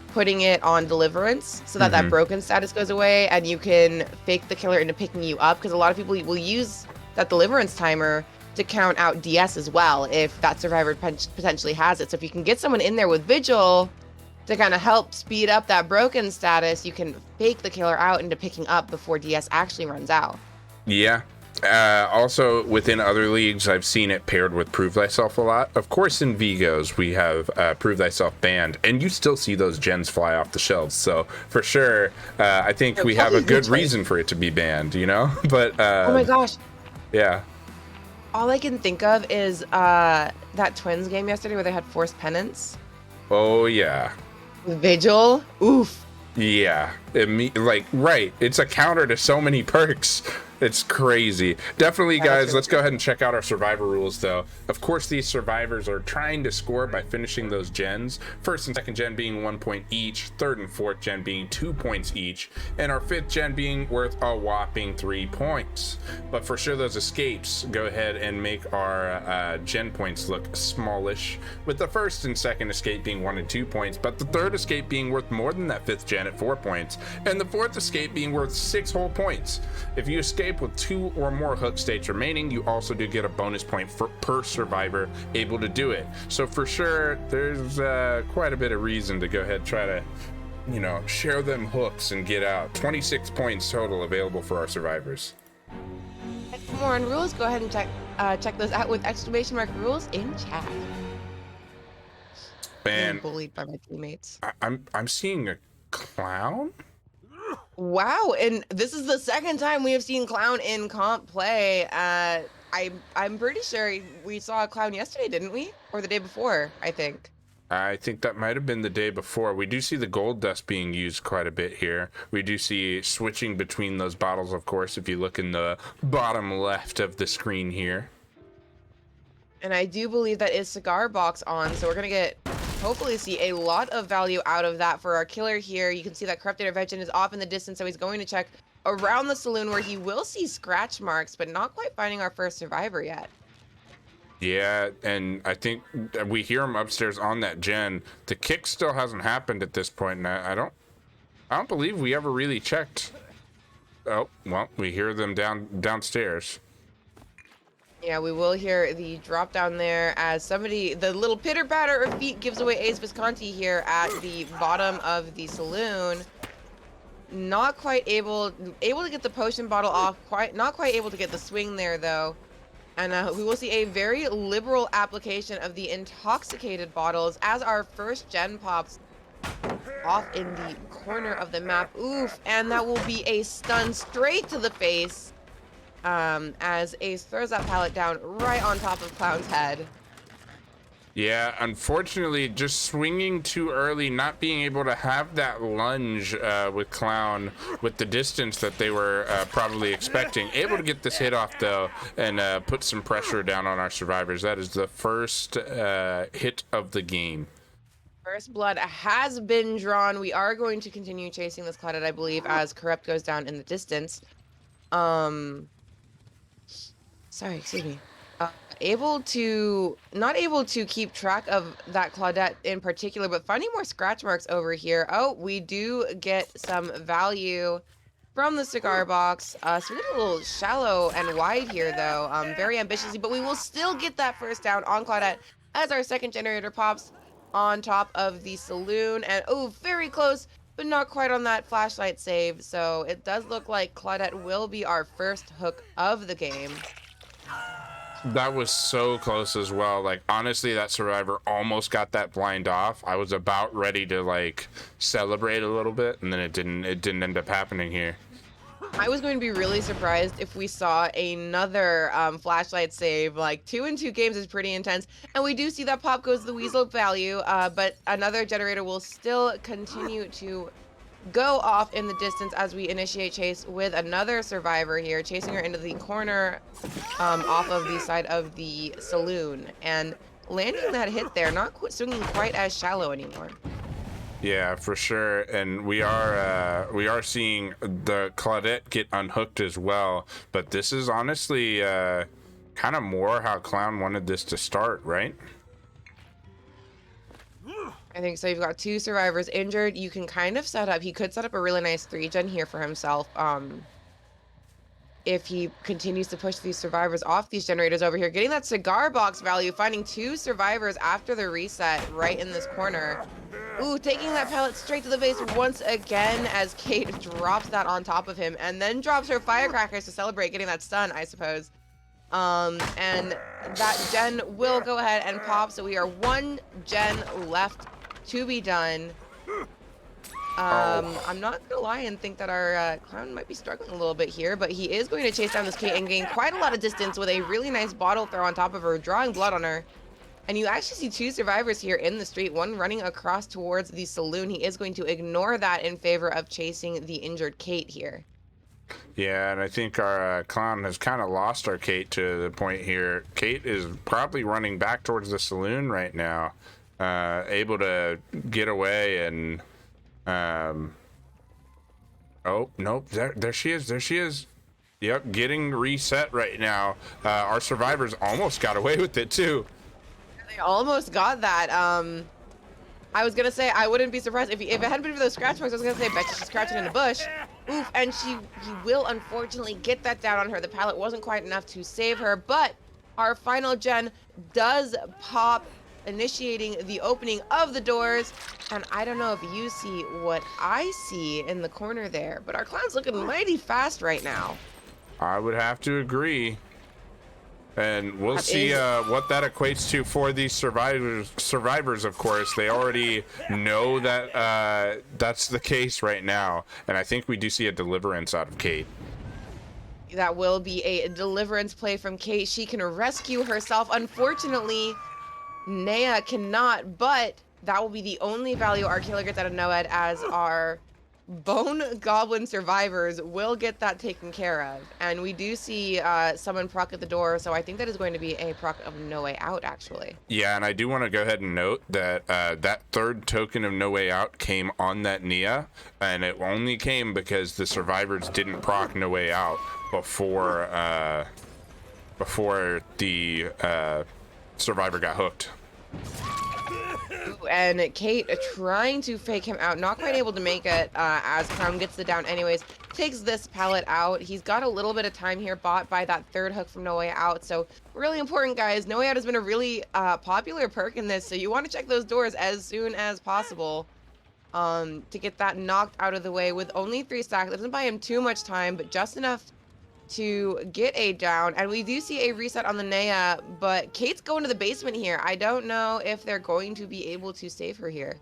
putting it on Deliverance so that that broken status goes away, and you can fake the killer into picking you up, because a lot of people will use that Deliverance timer to count out DS as well if that survivor potentially has it. So if you can get someone in there with Vigil to kind of help speed up that broken status, you can fake the killer out into picking up before DS actually runs out. Yeah. Also, within other leagues, I've seen it paired with Prove Thyself a lot. Of course, in Vigos, we have Prove Thyself banned, and you still see those gens fly off the shelves. So, for sure, I think we have a good reason for it to be banned, you know? But, oh my gosh. Yeah. All I can think of is that Twins game yesterday where they had Forced Penance. Oh, yeah. Vigil? Oof. Yeah. Right. It's a counter to so many perks. It's crazy. Definitely, guys, let's go ahead and check out our survivor rules, though. Of course, these survivors are trying to score by finishing those gens. First and second gen being 1 point each, third and fourth gen being 2 points each, and our fifth gen being worth a whopping 3 points. But for sure, those escapes go ahead and make our gen points look smallish, with the first and second escape being 1 and 2 points, but the third escape being worth more than that fifth gen at 4 points, and the fourth escape being worth 6 whole points. If you escape with 2 or more hook states remaining, you also do get a bonus point per survivor able to do it. So for sure, there's quite a bit of reason to go ahead and try to, you know, share them hooks and get out. 26 points total available for our survivors. For more on rules, go ahead and check those out with exclamation mark rules in chat. Man, I'm bullied by my teammates. I'm seeing a clown. Wow, and this is the second time we have seen Clown in comp play. I'm pretty sure we saw a Clown yesterday, didn't we? Or the day before, I think. I think that might have been the day before. We do see the gold dust being used quite a bit here. We do see switching between those bottles, of course, if you look in the bottom left of the screen here. And I do believe that is cigar box on, so we're gonna get hopefully see a lot of value out of that for our killer here. You can see that Corrupted Intervention is off in the distance, so he's going to check around the saloon where he will see scratch marks, but not quite finding our first survivor yet. Yeah, and I think we hear him upstairs on that gen. The kick still hasn't happened at this point, and I don't believe we ever really checked. Oh, well, we hear them downstairs. Yeah, we will hear the drop down there as somebody, the little pitter patter of feet gives away Ace Visconti here at the bottom of the saloon. Not quite able to get the potion bottle off, not quite able to get the swing there though. And we will see a very liberal application of the intoxicated bottles as our first gen pops off in the corner of the map. Oof, and that will be a stun straight to the face. As Ace throws that pallet down right on top of Clown's head. Yeah, unfortunately, just swinging too early, not being able to have that lunge with Clown with the distance that they were probably expecting. Able to get this hit off, though, and put some pressure down on our survivors. That is the first hit of the game. First blood has been drawn. We are going to continue chasing this Claudette, I believe, as Corrupt goes down in the distance. Sorry, excuse me. Not able to keep track of that Claudette in particular, but finding more scratch marks over here. Oh, we do get some value from the cigar box. So we get a little shallow and wide here, though, very ambitiously, but we will still get that first down on Claudette as our second generator pops on top of the saloon. And oh, very close, but not quite on that flashlight save. So it does look like Claudette will be our first hook of the game. That was so close as well. Like, honestly, that survivor almost got that blind off. I was about ready to like celebrate a little bit, and then it didn't end up happening here. I was going to be really surprised if we saw another flashlight save. Like 2 in 2 games is pretty intense, and we do see that pop goes the weasel value, but another generator will still continue to go off in the distance as we initiate chase with another survivor here, chasing her into the corner off of the side of the saloon, and landing that hit there, not swinging quite as shallow anymore. Yeah, for sure. And we are seeing the Claudette get unhooked as well, but this is honestly kind of more how Clown wanted this to start, right? I think so. You've got 2 survivors injured. You can kind of set up, he could set up a really nice 3-gen here for himself. If he continues to push these survivors off these generators over here, getting that cigar box value, finding 2 survivors after the reset right in this corner. Ooh, taking that pellet straight to the face once again as Kate drops that on top of him and then drops her firecrackers to celebrate getting that stun, I suppose. And that gen will go ahead and pop, so we are 1 gen left to be done. I'm not gonna lie and think that our Clown might be struggling a little bit here, but he is going to chase down this Kate and gain quite a lot of distance with a really nice bottle throw on top of her, drawing blood on her. And you actually see 2 survivors here in the street, one running across towards the saloon. He is going to ignore that in favor of chasing the injured Kate here. Yeah, and I think our clown has kind of lost our Kate to the point here. Kate is probably running back towards the saloon right now, able to get away and. Oh nope! There she is. There she is. Yep, getting reset right now. Our survivors almost got away with it too. They almost got that. I was gonna say I wouldn't be surprised if it hadn't been for those scratch marks. I was gonna say, bet she's crouching in a bush. Oof, and he will unfortunately get that down on her. The pallet wasn't quite enough to save her, but our final gen does pop, initiating the opening of the doors. And I don't know if you see what I see in the corner there, but our clown's looking mighty fast right now. I would have to agree. And we'll see what that equates to for these survivors, of course. They already know that that's the case right now. And I think we do see a deliverance out of Kate. That will be a deliverance play from Kate. She can rescue herself. Unfortunately, Nea cannot, but that will be the only value our killer gets out of Noed, as our Bone Goblin survivors will get that taken care of. And we do see someone proc at the door, so I think that is going to be a proc of No Way Out, actually. Yeah, and I do want to go ahead and note that that third token of No Way Out came on that Nia, and it only came because the survivors didn't proc No Way Out before the survivor got hooked. And Kate trying to fake him out, not quite able to make it as Clown gets the down anyways, takes this pallet out. He's got a little bit of time here bought by that third hook from No Way Out. So really important, guys. No Way Out has been a really popular perk in this, so you want to check those doors as soon as possible to get that knocked out of the way with only 3 stacks. It doesn't buy him too much time, but just enough to get a down. And we do see a reset on the Nea, but Kate's going to the basement here. I don't know if they're going to be able to save her here.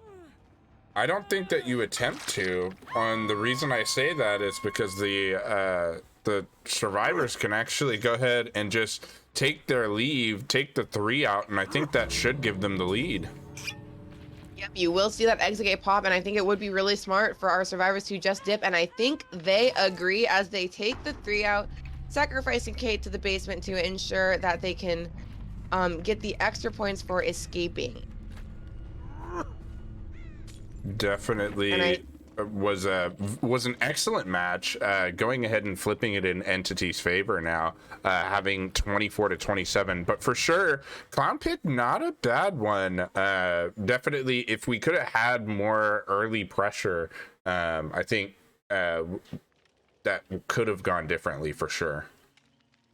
I don't think that you attempt to. And the reason I say that is because the survivors can actually go ahead and just take their leave, take the 3 out, and I think that should give them the lead. Yep, you will see that exit gate pop, and I think it would be really smart for our survivors to just dip, and I think they agree as they take the 3 out, sacrificing Kate to the basement to ensure that they can get the extra points for escaping. Definitely was an excellent match, going ahead and flipping it in Entity's favor now, having 24-27. But for sure, Clown pick not a bad one. Definitely, if we could have had more early pressure, I think that could have gone differently for sure.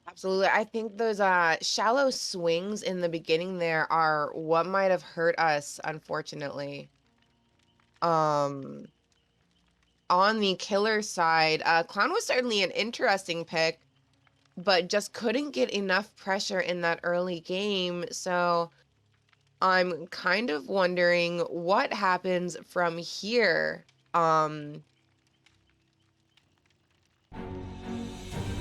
Absolutely. I think those shallow swings in the beginning there are what might have hurt us, unfortunately. On the killer side, Clown was certainly an interesting pick, but just couldn't get enough pressure in that early game. So I'm kind of wondering what happens from here.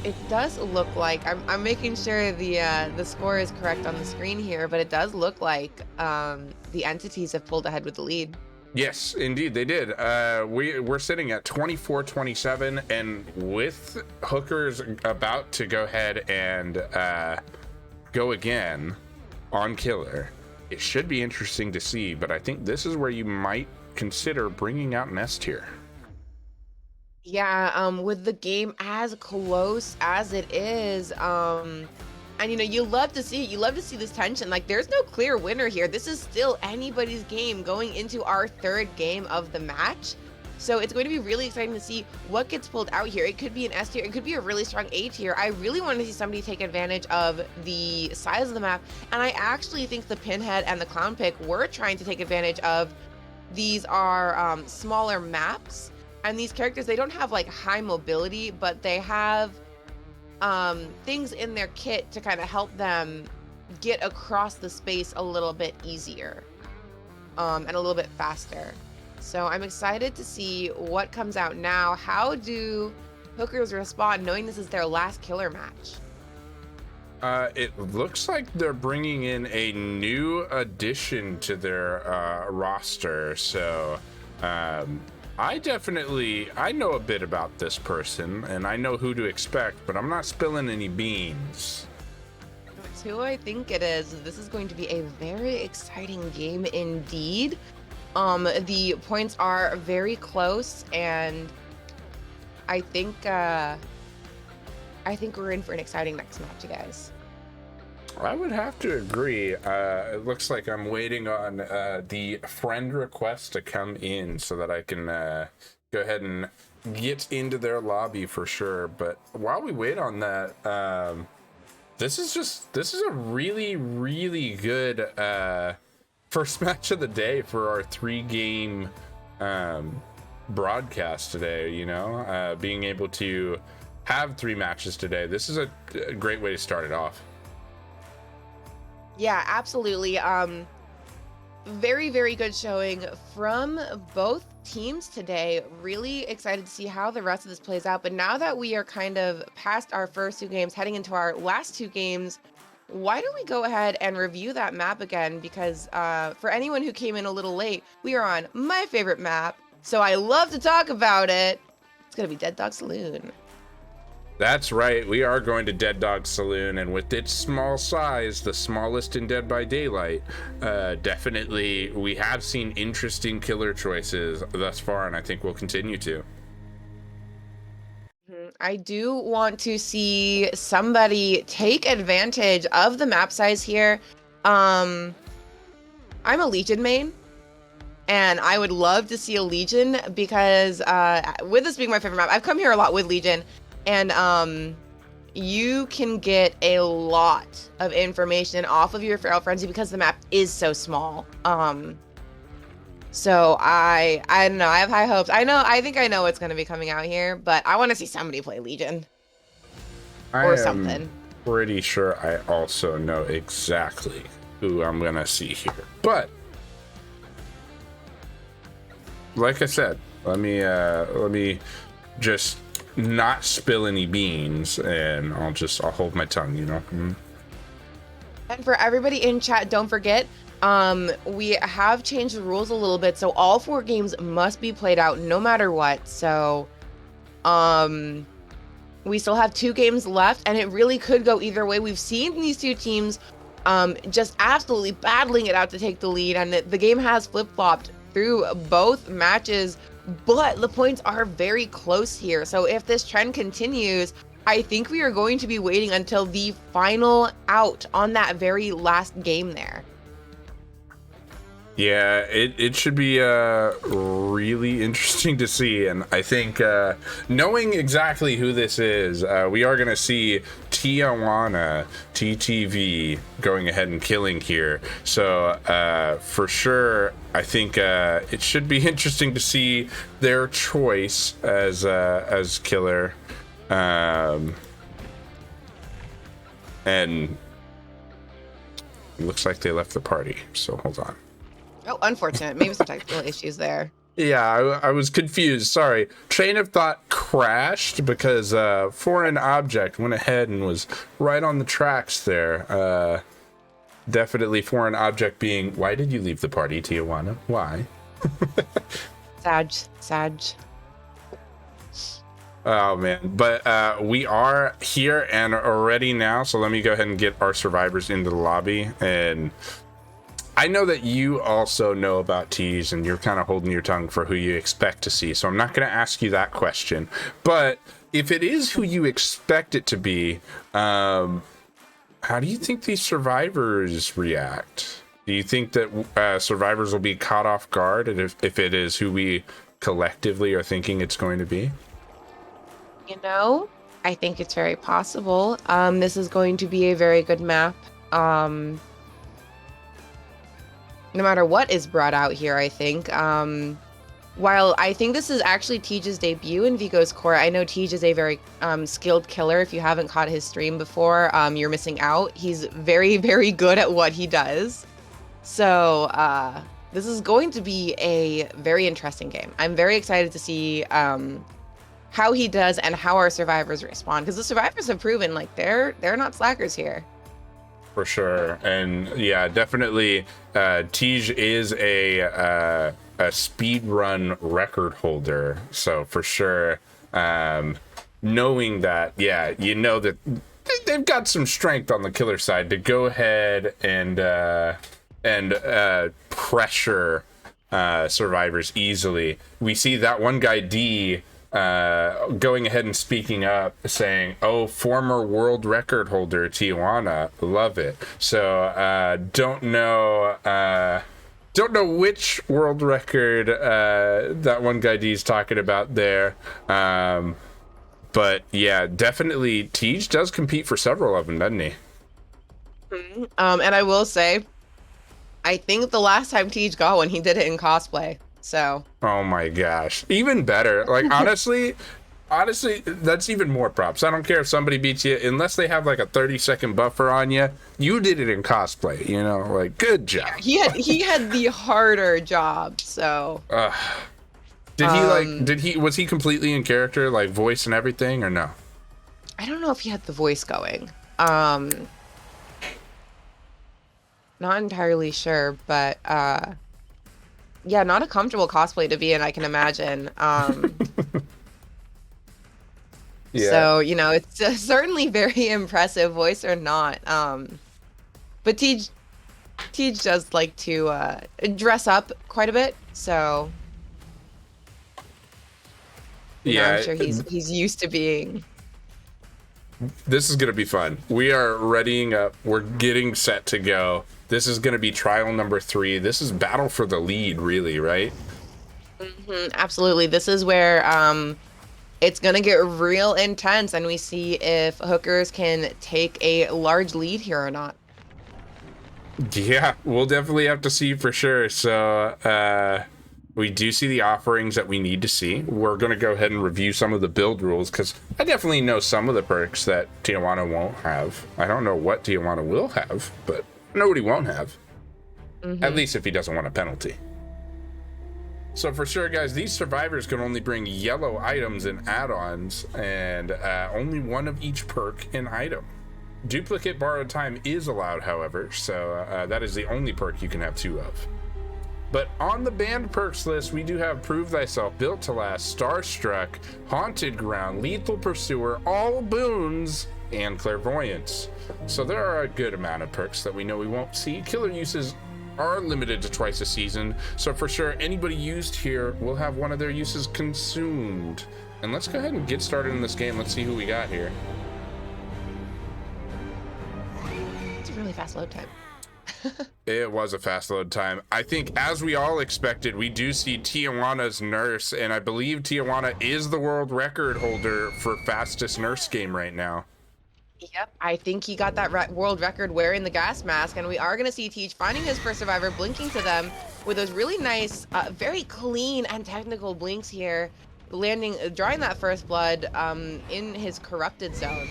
It does look like I'm making sure the score is correct on the screen here, but it does look like the entities have pulled ahead with the lead. Yes, indeed, they did. We're sitting at 24-27, and with Hookers about to go ahead and go again on Killer, it should be interesting to see, but I think this is where you might consider bringing out an S tier. Yeah, with the game as close as it is, and you love to see it. You love to see this tension. Like, there's no clear winner here. This is still anybody's game going into our 3rd game of the match. So it's going to be really exciting to see what gets pulled out here. It could be an S tier. It could be a really strong A tier. I really want to see somebody take advantage of the size of the map. And I actually think the Pinhead and the Clown pick were trying to take advantage of these are smaller maps. And these characters, they don't have like high mobility, but they have things in their kit to kind of help them get across the space a little bit easier and a little bit faster. So I'm excited to see what comes out now. How do Hookers respond knowing this is their last killer match? It looks like they're bringing in a new addition to their roster. So I know a bit about this person, and I know who to expect, but I'm not spilling any beans. It's who I think it is. This is going to be a very exciting game indeed. The points are very close, and I think we're in for an exciting next match, you guys. I would have to agree. It looks like I'm waiting on the friend request to come in so that I can go ahead and get into their lobby for sure. But while we wait on that, this is a really, really good first match of the day for our 3-game broadcast today. You know, being able to have 3 matches today. This is a great way to start it off. Yeah, absolutely. Very, very good showing from both teams today. Really excited to see how the rest of this plays out. But now that we are kind of past our first 2 games, heading into our last 2 games, why don't we go ahead and review that map again? Because for anyone who came in a little late, we are on my favorite map, so I love to talk about it. It's gonna be Dead Dog Saloon. That's right, we are going to Dead Dog Saloon, and with its small size, the smallest in Dead by Daylight, definitely we have seen interesting killer choices thus far, and I think we'll continue to. I do want to see somebody take advantage of the map size here. I'm a Legion main, and I would love to see a Legion because with this being my favorite map, I've come here a lot with Legion, and you can get a lot of information off of your Feral Frenzy because the map is so small. So I don't know, I have high hopes. I think I know what's going to be coming out here, but I want to see somebody play Legion or something. Pretty sure I also know exactly who I'm going to see here. But like I said, let me just not spill any beans, and I'll hold my tongue, you know. And for everybody in chat, don't forget, we have changed the rules a little bit, so all 4 games must be played out no matter what. So we still have 2 games left, and it really could go either way. We've seen these 2 teams just absolutely battling it out to take the lead, and the game has flip-flopped through both matches, but the points are very close here. So if this trend continues, I think we are going to be waiting until the final out on that very last game there. Yeah, it should be really interesting to see, and I think knowing exactly who this is, we are going to see Tijuana TTV going ahead and killing here. So for sure, I think it should be interesting to see their choice as killer, and it looks like they left the party. So hold on. Oh, unfortunate. Maybe some technical issues there. Yeah, I was confused. Sorry. Train of thought crashed because foreign object went ahead and was right on the tracks there. Definitely foreign object being, why did you leave the party, Tijuana? Why? Sag. Oh, man. But we are here and ready now, so let me go ahead and get our survivors into the lobby. And I know that you also know about Tease, and you're kind of holding your tongue for who you expect to see, so I'm not going to ask you that question. But if it is who you expect it to be, how do you think these survivors react? Do you think that survivors will be caught off guard if it is who we collectively are thinking it's going to be? You know, I think it's very possible. This is going to be a very good map. No matter what is brought out here, I think. While I think this is actually Teige's debut in Vigo's Core, I know Teige is a very skilled killer. If you haven't caught his stream before, you're missing out. He's very, very good at what he does. So this is going to be a very interesting game. I'm very excited to see how he does and how our survivors respond, because the survivors have proven like they're not slackers here. For sure. And yeah, definitely Teige is a speed run record holder. So for sure, knowing that, yeah, you know that they've got some strength on the killer side to go ahead and pressure survivors easily. We see that one guy D going ahead and speaking up, saying, "Oh, former world record holder Tijuana, love it." So don't know which world record that one guy D is talking about there. But yeah, definitely Tej does compete for several of them, doesn't he? And I will say, I think the last time Tej got one, he did it in cosplay. So. Oh my gosh, even better. Like honestly, that's even more props. I don't care if somebody beats you, unless they have like a 30-second buffer on you. You did it in cosplay, you know. Like, good job. Yeah, he had the harder job. So. Was he completely in character, like voice and everything, or no? I don't know if he had the voice going. Not entirely sure, but yeah, not a comfortable cosplay to be in, I can imagine. Yeah. So, you know, it's certainly very impressive, voice or not. But Tej does like to dress up quite a bit, so yeah, I'm sure he's used to being. This is gonna be fun. We are readying up. We're getting set to go. This is gonna be trial number 3. This is battle for the lead, really, right? Absolutely. This is where it's gonna get real intense, and we see if hookers can take a large lead here or not. Yeah, we'll definitely have to see for sure. So we do see the offerings that we need to see. We're going to go ahead and review some of the build rules, because I definitely know some of the perks that Tijuana won't have. I don't know what Tijuana will have, but I know what he won't have. At least if he doesn't want a penalty. So for sure, guys, these survivors can only bring yellow items and add-ons, and only one of each perk and item. Duplicate borrowed time is allowed, however, so that is the only perk you can have 2 of. But on the banned perks list, we do have Prove Thyself, Built to Last, Starstruck, Haunted Ground, Lethal Pursuer, All Boons, and Clairvoyance. So there are a good amount of perks that we know we won't see. Killer uses are limited to twice a season, so for sure anybody used here will have one of their uses consumed. And let's go ahead and get started in this game. Let's see who we got here. It's a really fast load time. It was a fast load time. I think, as we all expected, we do see Tijuana's nurse, and I believe Tijuana is the world record holder for fastest nurse game right now. Yep, I think he got that world record wearing the gas mask, and we are going to see Tej finding his first survivor, blinking to them with those really nice, very clean and technical blinks here, drawing that first blood in his corrupted zone.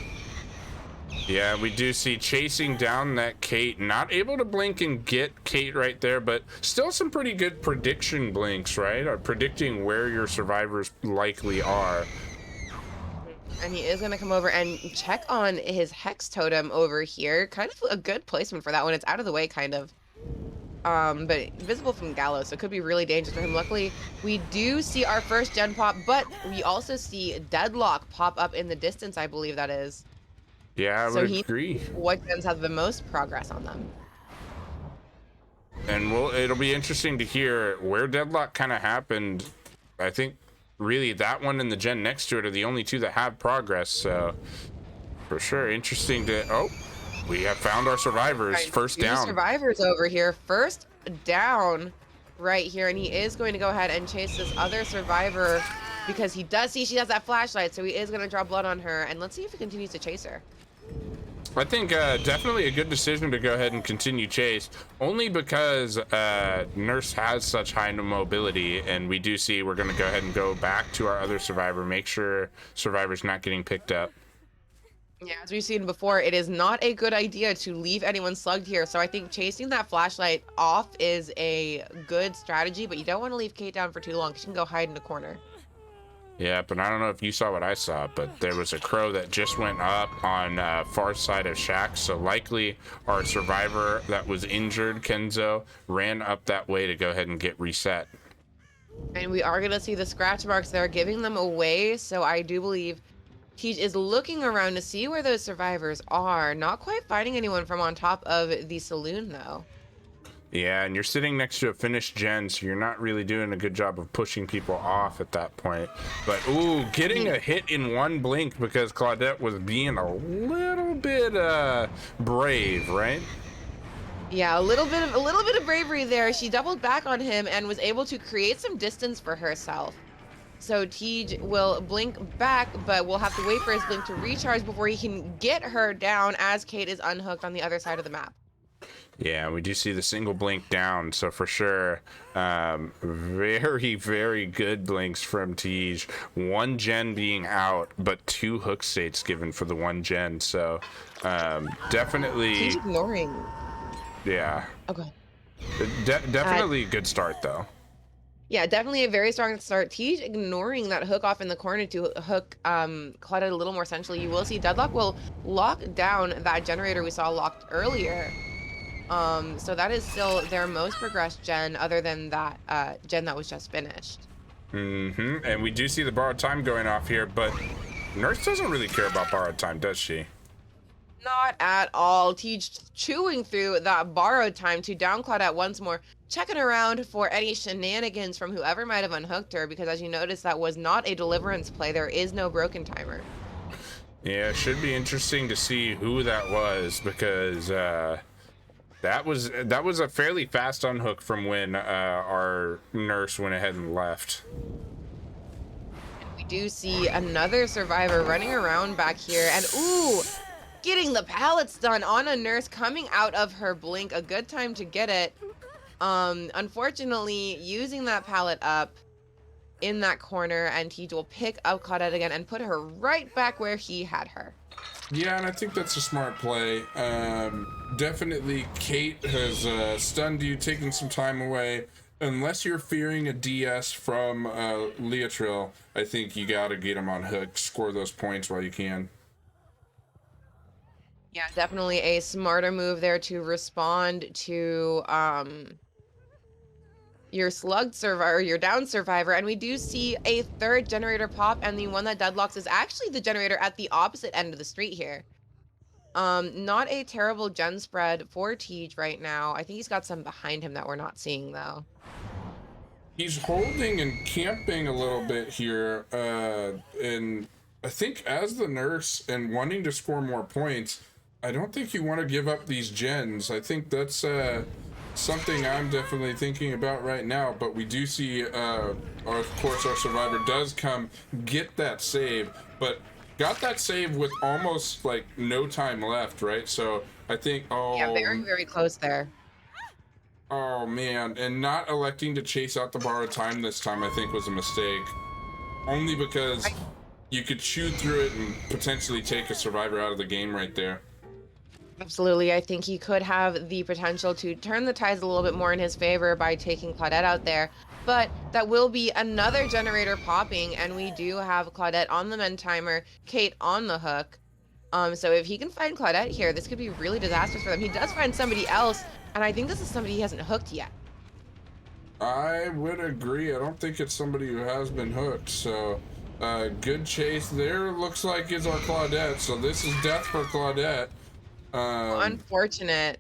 Yeah, we do see chasing down that Kate, not able to blink and get Kate right there, but still some pretty good prediction blinks, right? Or predicting where your survivors likely are. And he is going to come over and check on his Hex Totem over here. Kind of a good placement for that one. It's out of the way, kind of. But visible from Gallows, so it could be really dangerous for him. Luckily, we do see our first gen pop, but we also see Deadlock pop up in the distance, I believe that is. Yeah, I would agree. What gens have the most progress on them? And it'll be interesting to hear where Deadlock kind of happened. I think really that one and the gen next to it are the only 2 that have progress. So for sure, interesting to. Oh, we have found our survivors. Right, first down. Survivors over here. First down, right here, and he is going to go ahead and chase this other survivor because he does see she has that flashlight, so he is going to draw blood on her. And let's see if he continues to chase her. I think definitely a good decision to go ahead and continue chase, only because Nurse has such high mobility, and we do see we're going to go ahead and go back to our other survivor, make sure survivor's not getting picked up. Yeah, as we've seen before, it is not a good idea to leave anyone slugged here, so I think chasing that flashlight off is a good strategy, but you don't want to leave Kate down for too long because she can go hide in a corner. Yeah, but I don't know if you saw what I saw, but there was a crow that just went up on far side of Shack, so likely our survivor that was injured, Kenzo, ran up that way to go ahead and get reset. And we are going to see the scratch marks there, giving them away. So I do believe he is looking around to see where those survivors are. Not quite finding anyone from on top of the saloon, though. Yeah, and you're sitting next to a finished gen, so you're not really doing a good job of pushing people off at that point. But, ooh, getting a hit in one blink because Claudette was being a little bit brave, right? Yeah, a little bit of bravery there. She doubled back on him and was able to create some distance for herself. So Tej will blink back, but we'll have to wait for his blink to recharge before he can get her down as Kate is unhooked on the other side of the map. Yeah, we do see the single blink down, so for sure, very, very good blinks from Tej. One gen being out, but 2 hook states given for the 1 gen, so definitely... Tej ignoring. Yeah. Okay. Definitely a good start, though. Yeah, definitely a very strong start. Tej ignoring that hook off in the corner to hook Claudette a little more centrally. You will see Deadlock will lock down that generator we saw locked earlier. So that is still their most progressed gen other than that gen that was just finished. Mm-hmm. And we do see the borrowed time going off here, but Nurse doesn't really care about borrowed time, does she? Not at all. Tej chewing through that borrowed time to down Claudette once more, checking around for any shenanigans from whoever might have unhooked her, because as you notice, that was not a deliverance play. There is no broken timer. Yeah, it should be interesting to see who that was, because that was a fairly fast unhook from when our nurse went ahead and left. We do see another survivor running around back here, and ooh, getting the pallets done on a nurse coming out of her blink. A good time to get it. Unfortunately, using that pallet up in that corner, and he will pick up Claudette again and put her right back where he had her. Yeah, and I think that's a smart play. Definitely Kate has stunned you, taking some time away. Unless you're fearing a DS from Leotril, I think you gotta get him on hook, score those points while you can. Yeah, definitely a smarter move there to respond to your slugged survivor, your down survivor. And we do see a third generator pop, and the one that deadlocks is actually the generator at the opposite end of the street here. Not a terrible gen spread for Tej right now. I think he's got some behind him that we're not seeing, though. He's holding and camping a little bit here, and I think as the nurse and wanting to score more points, I don't think you want to give up these gens. I think that's something I'm definitely thinking about right now. But we do see, of course, our survivor does come get that save, but got that save with almost like no time left, right? So I think, Yeah, very, very close there. Oh man, and not electing to chase out the borrowed time this time, I think, was a mistake. Only because you could chew through it and potentially take a survivor out of the game right there. Absolutely. I think he could have the potential to turn the tides a little bit more in his favor by taking Claudette out there. But that will be another generator popping, and we do have Claudette on the men timer, Kate on the hook. So if he can find Claudette here, this could be really disastrous for them. He does find somebody else, and I think this is somebody he hasn't hooked yet. I would agree. I don't think it's somebody who has been hooked. So good chase there. Looks like is our Claudette. So this is death for Claudette. Unfortunate.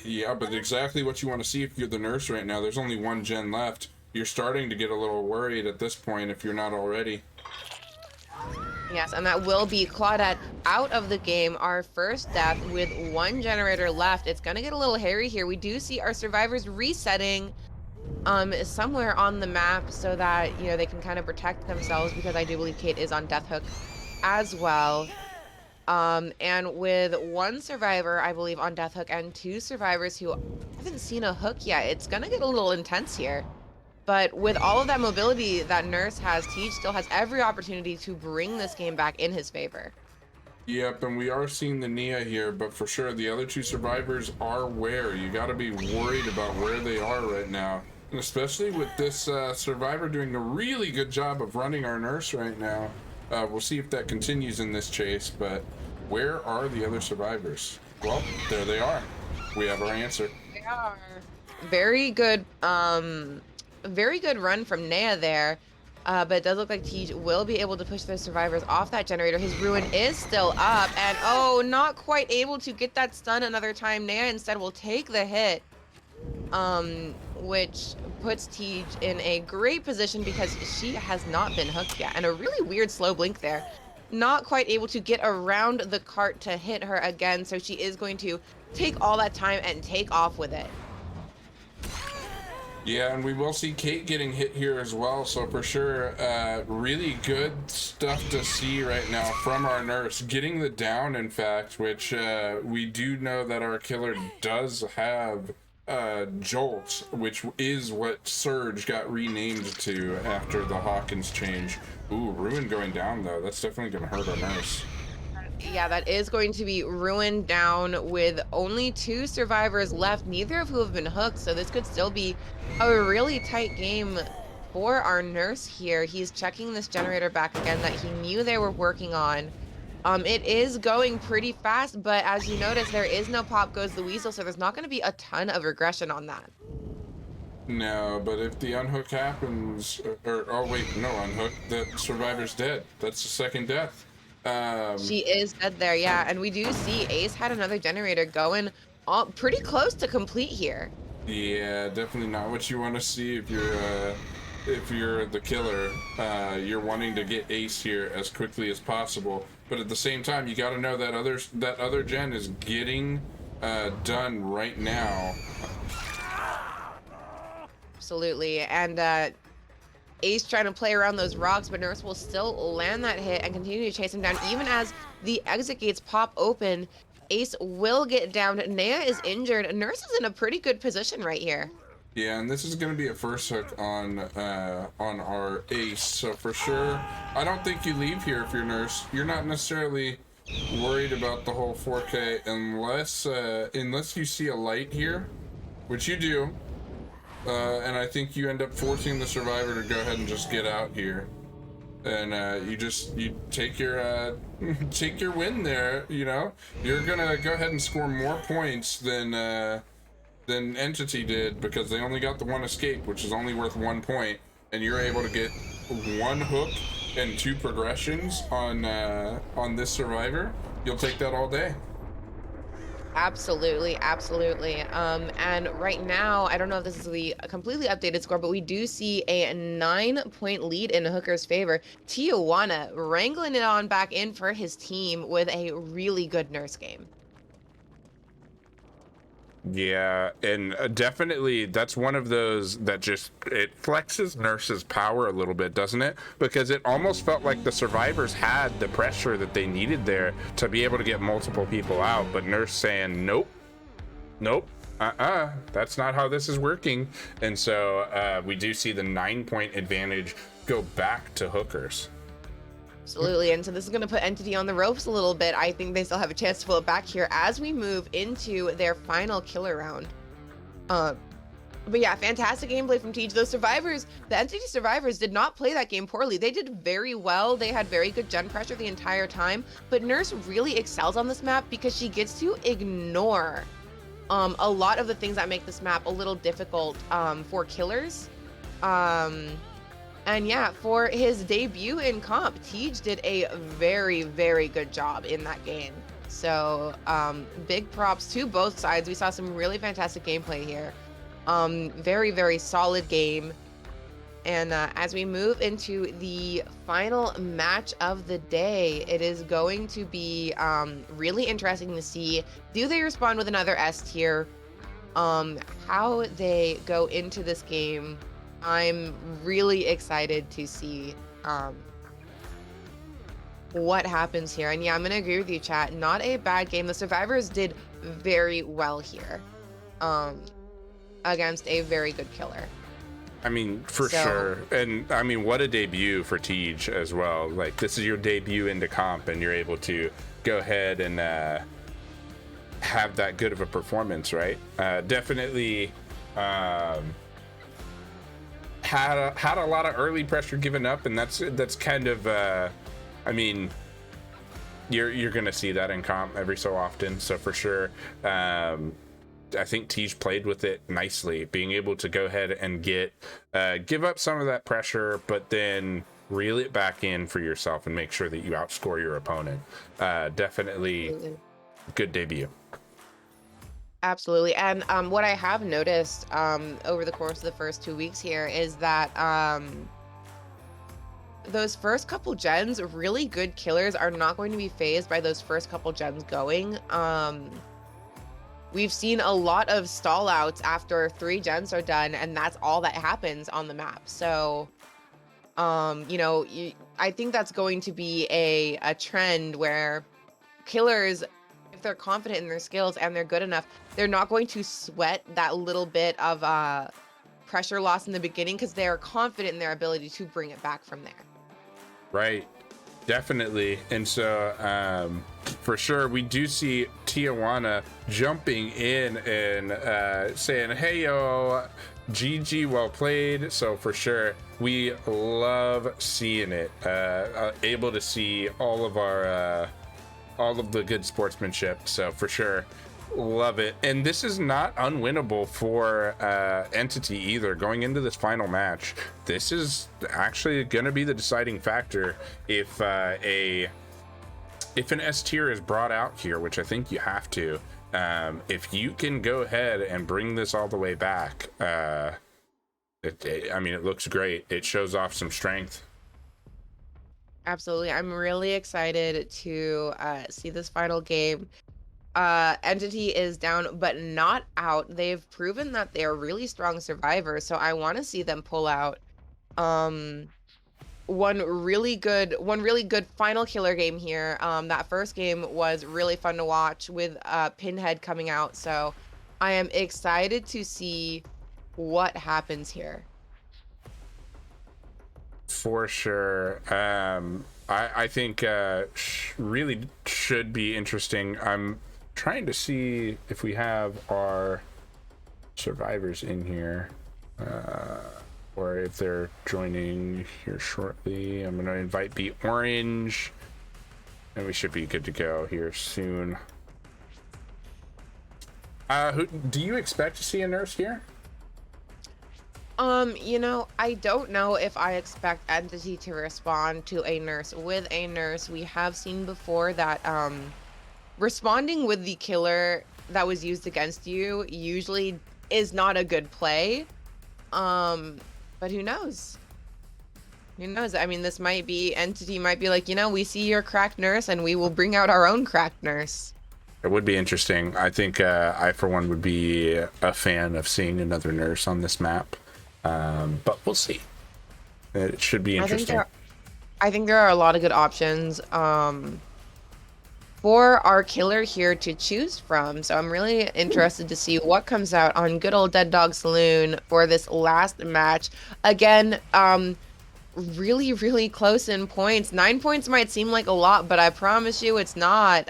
Yeah, but exactly what you want to see if you're the nurse right now. There's only one gen left. You're starting to get a little worried at this point if you're not already. Yes, and that will be Claudette out of the game. Our first death with one generator left. It's going to get a little hairy here. We do see our survivors resetting somewhere on the map so that, you know, they can kind of protect themselves, because I do believe Kate is on death hook as well. And with one survivor, I believe, on death hook, and 2 survivors who haven't seen a hook yet, it's going to get a little intense here. But with all of that mobility that Nurse has, Tej still has every opportunity to bring this game back in his favor. Yep, and we are seeing the Nia here, but for sure the other 2 survivors are where. You got to be worried about where they are right now. And especially with this survivor doing a really good job of running our nurse right now. We'll see if that continues in this chase, but where are the other survivors? Well, there they are. We have our answer. They are. Very good very good run from Nea there. But it does look like Tej will be able to push those survivors off that generator. His ruin is still up, and oh, not quite able to get that stun another time. Nea instead will take the hit, which puts Tej in a great position because she has not been hooked yet. And a really weird slow blink there. Not quite able to get around the cart to hit her again, so she is going to take all that time and take off with it. Yeah, and we will see Kate getting hit here as well, so for sure, really good stuff to see right now from our nurse. Getting the down, in fact, which we do know that our killer does have Jolt, which is what Surge got renamed to after the Hawkins change. Ooh, Ruin going down, though. That's definitely going to hurt our nurse. Yeah, that is going to be Ruin down with only 2 survivors left, neither of who have been hooked, so this could still be a really tight game for our nurse here. He's checking this generator back again that he knew they were working on. It is going pretty fast, but as you notice, there is no Pop Goes the Weasel, so there's not going to be a ton of regression on that. No, but if the unhook happens, or oh wait, no unhook, that survivor's dead. That's the second death. She is dead there, yeah, and we do see Ace had another generator going pretty close to complete here. Yeah, definitely not what you want to see if you're the killer. You're wanting to get Ace here as quickly as possible, but at the same time, you got to know that other gen is getting done right now. Absolutely, and Ace trying to play around those rocks, but Nurse will still land that hit and continue to chase him down. Even as the exit gates pop open, Ace will get down. Nea is injured. Nurse is in a pretty good position right here. Yeah, and this is going to be a first hook on our Ace, so for sure, I don't think you leave here if you're Nurse. You're not necessarily worried about the whole 4K unless you see a light here, which you do. And I think you end up forcing the survivor to go ahead and just get out here, and you take your take your win there. You know, you're gonna go ahead and score more points than Entity did because they only got the 1 escape, which is only worth 1 point, and you're able to get 1 hook and 2 progressions on this survivor. You'll take that all day. Absolutely, absolutely. And right now, I don't know if this is the completely updated score, but we do see a 9-point lead in Hooker's favor. Tijuana wrangling it on back in for his team with a really good nurse game. Yeah, and definitely that's one of those that just it flexes Nurse's power a little bit, doesn't it? Because it almost felt like the survivors had the pressure that they needed there to be able to get multiple people out, but Nurse saying nope, that's not how this is working. And so we do see the 9-point advantage go back to Hookers. Absolutely, and so this is going to put Entity on the ropes a little bit. I think they still have a chance to pull it back here as we move into their final killer round. But yeah, fantastic gameplay from Tej. Those survivors, the Entity survivors did not play that game poorly. They did very well. They had very good gen pressure the entire time, but Nurse really excels on this map because she gets to ignore a lot of the things that make this map a little difficult for killers. And yeah, for his debut in comp, Tej did a very, very good job in that game. So big props to both sides. We saw some really fantastic gameplay here. Very, very solid game. And as we move into the final match of the day, it is going to be really interesting to see, do they respond with another S tier? How they go into this game. I'm really excited to see what happens here. And yeah, I'm going to agree with you, chat. Not a bad game. The survivors did very well here against a very good killer. I mean, for sure. And I mean, what a debut for Tej as well. Like, this is your debut into comp, and you're able to go ahead and have that good of a performance, right? Definitely had a lot of early pressure given up, and that's kind of I mean, you're gonna see that in comp every so often, so for sure I think Tej played with it nicely, being able to go ahead and give up some of that pressure, but then reel it back in for yourself and make sure that you outscore your opponent. Definitely good debut. Absolutely. And what I have noticed over the course of the first 2 weeks here is that those first couple gens, really good killers are not going to be phased by those first couple gens going. We've seen a lot of stall outs after 3 gens are done, and that's all that happens on the map. So, I think that's going to be a trend where killers, if they're confident in their skills and they're good enough, they're not going to sweat that little bit of pressure loss in the beginning because they're confident in their ability to bring it back from there. Right. Definitely. And so for sure, we do see Tijuana jumping in and saying, hey, yo, GG, well played. So for sure, we love seeing it. Able to see all of the good sportsmanship. So for sure, love it. And this is not unwinnable for Entity either. Going into this final match, this is actually going to be the deciding factor if an S tier is brought out here, which I think you have to. If you can go ahead and bring this all the way back, it looks great. It shows off some strength. Absolutely. I'm really excited to see this final game. Entity is down, but not out. They've proven that they're really strong survivors, so I want to see them pull out one really good final killer game here. That first game was really fun to watch with Pinhead coming out, so I am excited to see what happens here. For sure. I think really should be interesting. I'm trying to see if we have our survivors in here, or if they're joining here shortly. I'm going to invite Be Orange, and we should be good to go here soon. Who do you expect to see a nurse here? I don't know if I expect Entity to respond to a nurse with a nurse. We have seen before that responding with the killer that was used against you usually is not a good play. But who knows? Who knows? I mean, this might be, Entity might be like, we see your cracked nurse and we will bring out our own cracked nurse. It would be interesting. I think I, for one, would be a fan of seeing another nurse on this map. But we'll see. It should be interesting. I think there are a lot of good options for our killer here to choose from. So I'm really interested to see what comes out on good old Dead Dog Saloon for this last match. Again, really, really close in points. 9 points might seem like a lot, but I promise you it's not.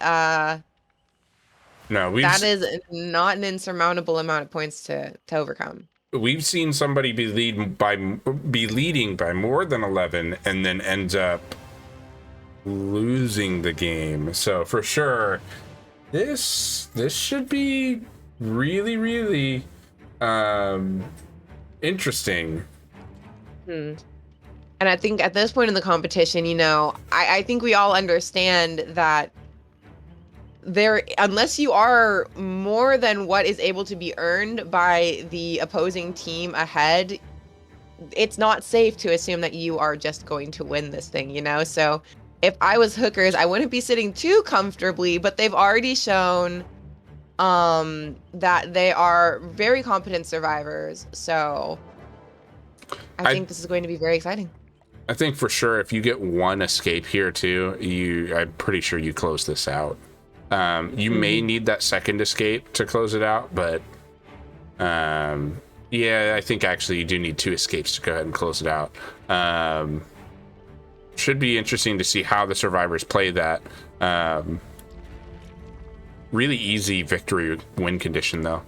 No, that is not an insurmountable amount of points to overcome. We've seen somebody be leading by more than 11 and then ends up losing the game. So for sure, this should be really, really interesting. And I think at this point in the competition, I think we all understand that unless you are more than what is able to be earned by the opposing team ahead, it's not safe to assume that you are just going to win this thing, So if I was Hookers, I wouldn't be sitting too comfortably, but they've already shown that they are very competent survivors. So I think this is going to be very exciting. I think for sure if you get one escape here too, I'm pretty sure you close this out. You may need that second escape to close it out, but yeah, I think actually you do need 2 escapes to go ahead and close it out. Should be interesting to see how the survivors play that. Really easy victory win condition though.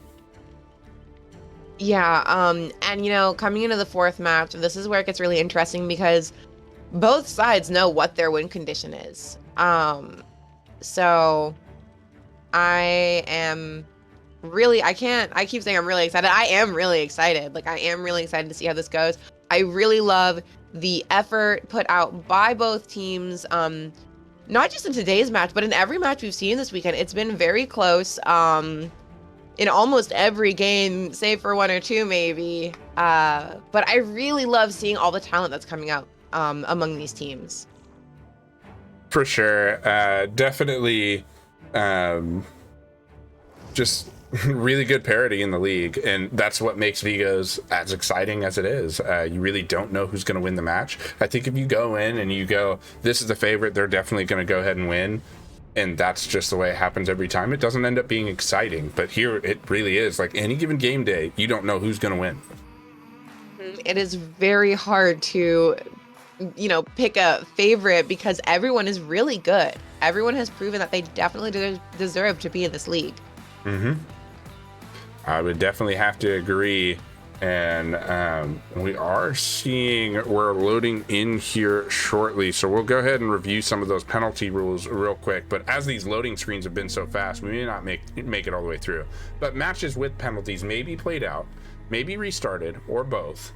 Yeah, and coming into the 4th match, this is where it gets really interesting because both sides know what their win condition is. So I am really, I keep saying I'm really excited. I am really excited. Like, I am really excited to see how this goes. I really love the effort put out by both teams. Not just in today's match, but in every match we've seen this weekend. It's been very close. In almost every game, save for one or two, maybe. But I really love seeing all the talent that's coming out among these teams. For sure. Definitely just really good parity in the league. And that's what makes Vigos as exciting as it is. You really don't know who's going to win the match. I think if you go in and you go, this is the favorite, they're definitely going to go ahead and win. And that's just the way it happens every time. It doesn't end up being exciting. But here it really is. Like any given game day, you don't know who's going to win. It is very hard to, pick a favorite because everyone is really good. Everyone has proven that they definitely deserve to be in this league. I would definitely have to agree. And we're loading in here shortly. So we'll go ahead and review some of those penalty rules real quick. But as these loading screens have been so fast, we may not make it all the way through. But matches with penalties may be played out, may be restarted, or both.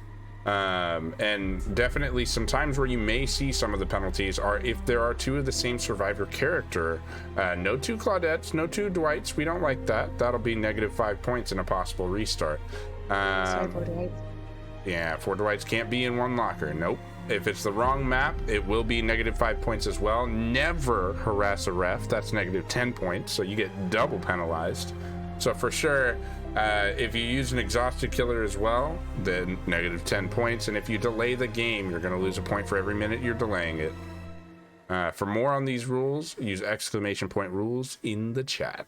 And definitely some times where you may see some of the penalties are if there are two of the same survivor character. No two Claudettes, no two Dwights. We don't like that. That'll be -5 points in a possible restart. Sorry, 4 Dwights. Yeah, 4 Dwights can't be in one locker. Nope. If it's the wrong map, it will be -5 points as well. Never harass a ref. That's -10 points. So you get double penalized. So for sure, if you use an exhausted killer as well, then -10 points. And if you delay the game, you're going to lose a point for every minute you're delaying it. For more on these rules, use !rules in the chat.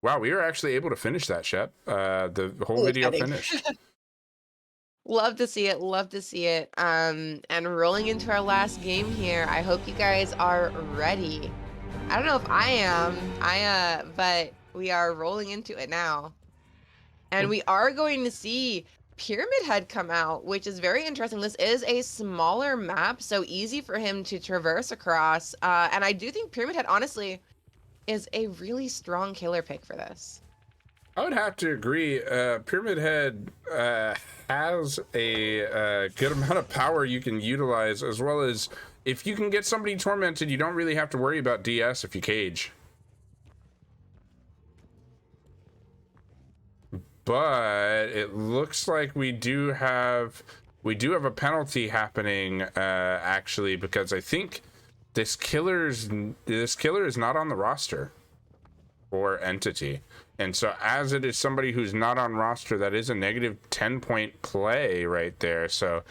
Wow, we were actually able to finish that, Shep. The whole video finished. Love to see it. Love to see it. And rolling into our last game here. I hope you guys are ready. I don't know if I am. But we are rolling into it now. And we are going to see Pyramid Head come out, which is very interesting. This is a smaller map, so easy for him to traverse across. And I do think Pyramid Head, honestly, is a really strong killer pick for this. I would have to agree. Pyramid Head has a good amount of power you can utilize, as well as if you can get somebody tormented, you don't really have to worry about DS if you cage. But it looks like we do have a penalty happening actually, because I think this killer is not on the roster or entity. And so as it is somebody who's not on roster, that is a -10 point play right there. So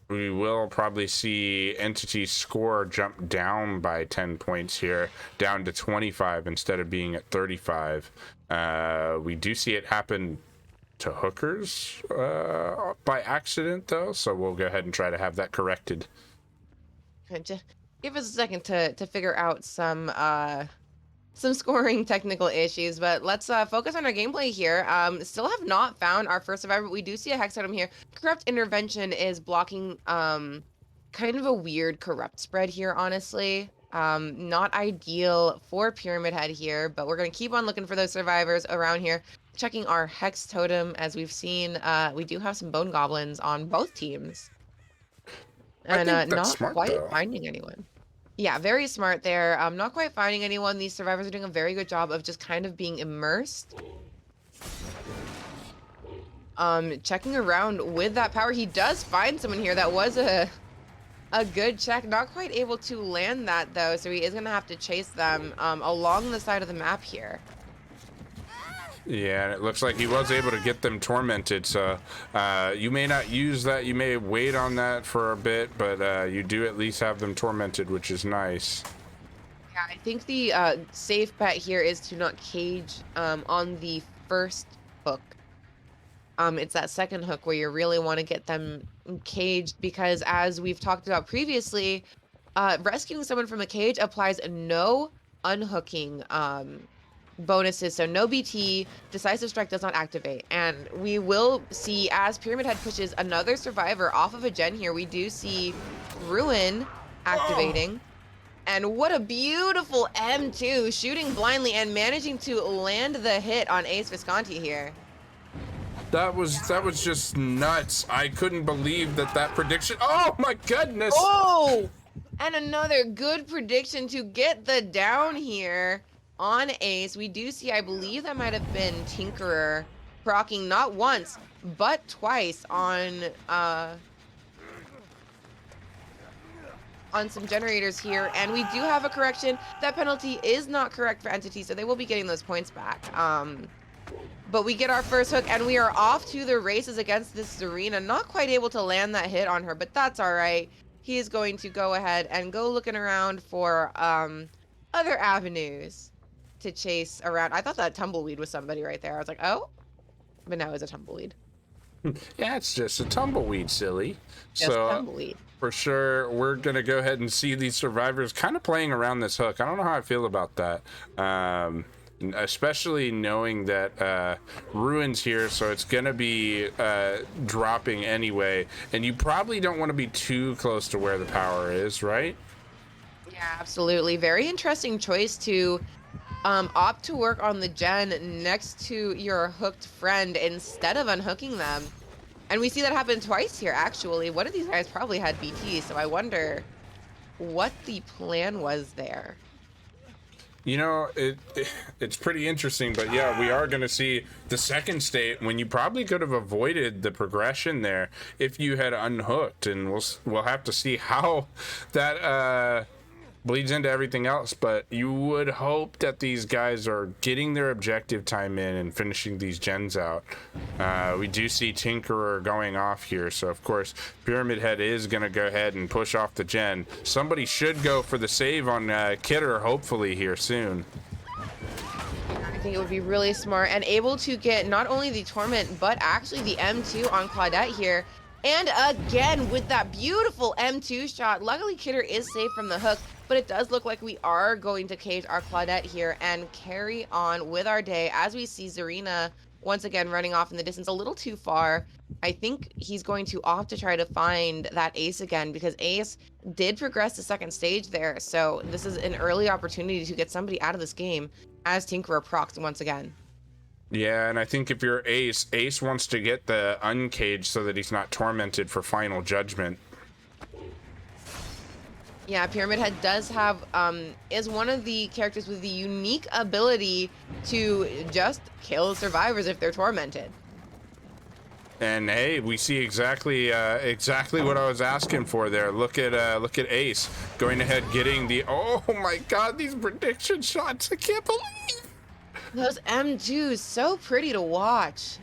we will probably see entity score jump down by 10 points here, down to 25 instead of being at 35. We do see it happen to hookers by accident though, so we'll go ahead and try to have that corrected. Just give us a second to figure out some scoring technical issues, but let's focus on our gameplay here. Still have not found our first survivor, but we do see a hex item here. Corrupt Intervention is blocking kind of a weird corrupt spread here, honestly. Not ideal for Pyramid Head here, but we're going to keep on looking for those survivors around here. Checking our Hex Totem, as we've seen, we do have some Bone Goblins on both teams. And not quite finding anyone. Yeah, very smart there. Not quite finding anyone. These survivors are doing a very good job of just kind of being immersed. Checking around with that power. He does find someone here. That was a good check. Not quite able to land that, though, so he is going to have to chase them along the side of the map here. Yeah, and it looks like he was able to get them tormented, so you may not use that. You may wait on that for a bit, but you do at least have them tormented, which is nice. Yeah, I think the safe bet here is to not cage on the first hook. It's that second hook where you really want to get them caged, because as we've talked about previously, rescuing someone from a cage applies no unhooking bonuses, so no BT. Decisive Strike does not activate, and we will see as Pyramid Head pushes another survivor off of a gen here. We do see Ruin activating. And what a beautiful M2, shooting blindly and managing to land the hit on Ace Visconti here. That was just nuts. I couldn't believe that prediction. Oh my goodness. Oh! And another good prediction to get the down here on Ace. We do see, I believe that might have been Tinkerer proccing not once, but twice on some generators here. And we do have a correction. That penalty is not correct for Entity, so they will be getting those points back. But we get our first hook, and we are off to the races against this Zarina. Not quite able to land that hit on her, but that's all right. He is going to go ahead and go looking around for other avenues to chase around. I thought that tumbleweed was somebody right there. I was like, oh, but no, it was a tumbleweed. Yeah, it's just a tumbleweed, silly. Just so tumbleweed. For sure, we're gonna go ahead and see these survivors kind of playing around this hook. I don't know how I feel about that. Especially knowing that Ruin's here, so it's gonna be dropping anyway, and you probably don't want to be too close to where the power is, right? Yeah, absolutely. Very interesting choice to opt to work on the gen next to your hooked friend instead of unhooking them. And we see that happen twice here, actually. One of these guys probably had BT, so I wonder what the plan was there. You know, it's pretty interesting, but yeah, we are going to see the second state when you probably could have avoided the progression there if you had unhooked, and we'll have to see how that bleeds into everything else. But you would hope that these guys are getting their objective time in and finishing these gens out. We do see Tinkerer going off here, so of course Pyramid Head is going to go ahead and push off the gen. Somebody should go for the save on Kidder, hopefully here soon. I think it would be really smart and able to get not only the Torment, but actually the M2 on Claudette here. And again, with that beautiful M2 shot, luckily Kidder is safe from the hook, but it does look like we are going to cage our Claudette here and carry on with our day as we see Zarina once again running off in the distance a little too far. I think he's going to opt to try to find that Ace again, because Ace did progress to second stage there, so this is an early opportunity to get somebody out of this game as Tinkerer procs once again. Yeah, and I think if you're Ace wants to get the uncaged so that he's not tormented for final judgment. Yeah, Pyramid Head does have, is one of the characters with the unique ability to just kill survivors if they're tormented. And hey, we see exactly what I was asking for there. Look at Ace going ahead, getting the, oh my god, these prediction shots, I can't believe. Those M2s, so pretty to watch.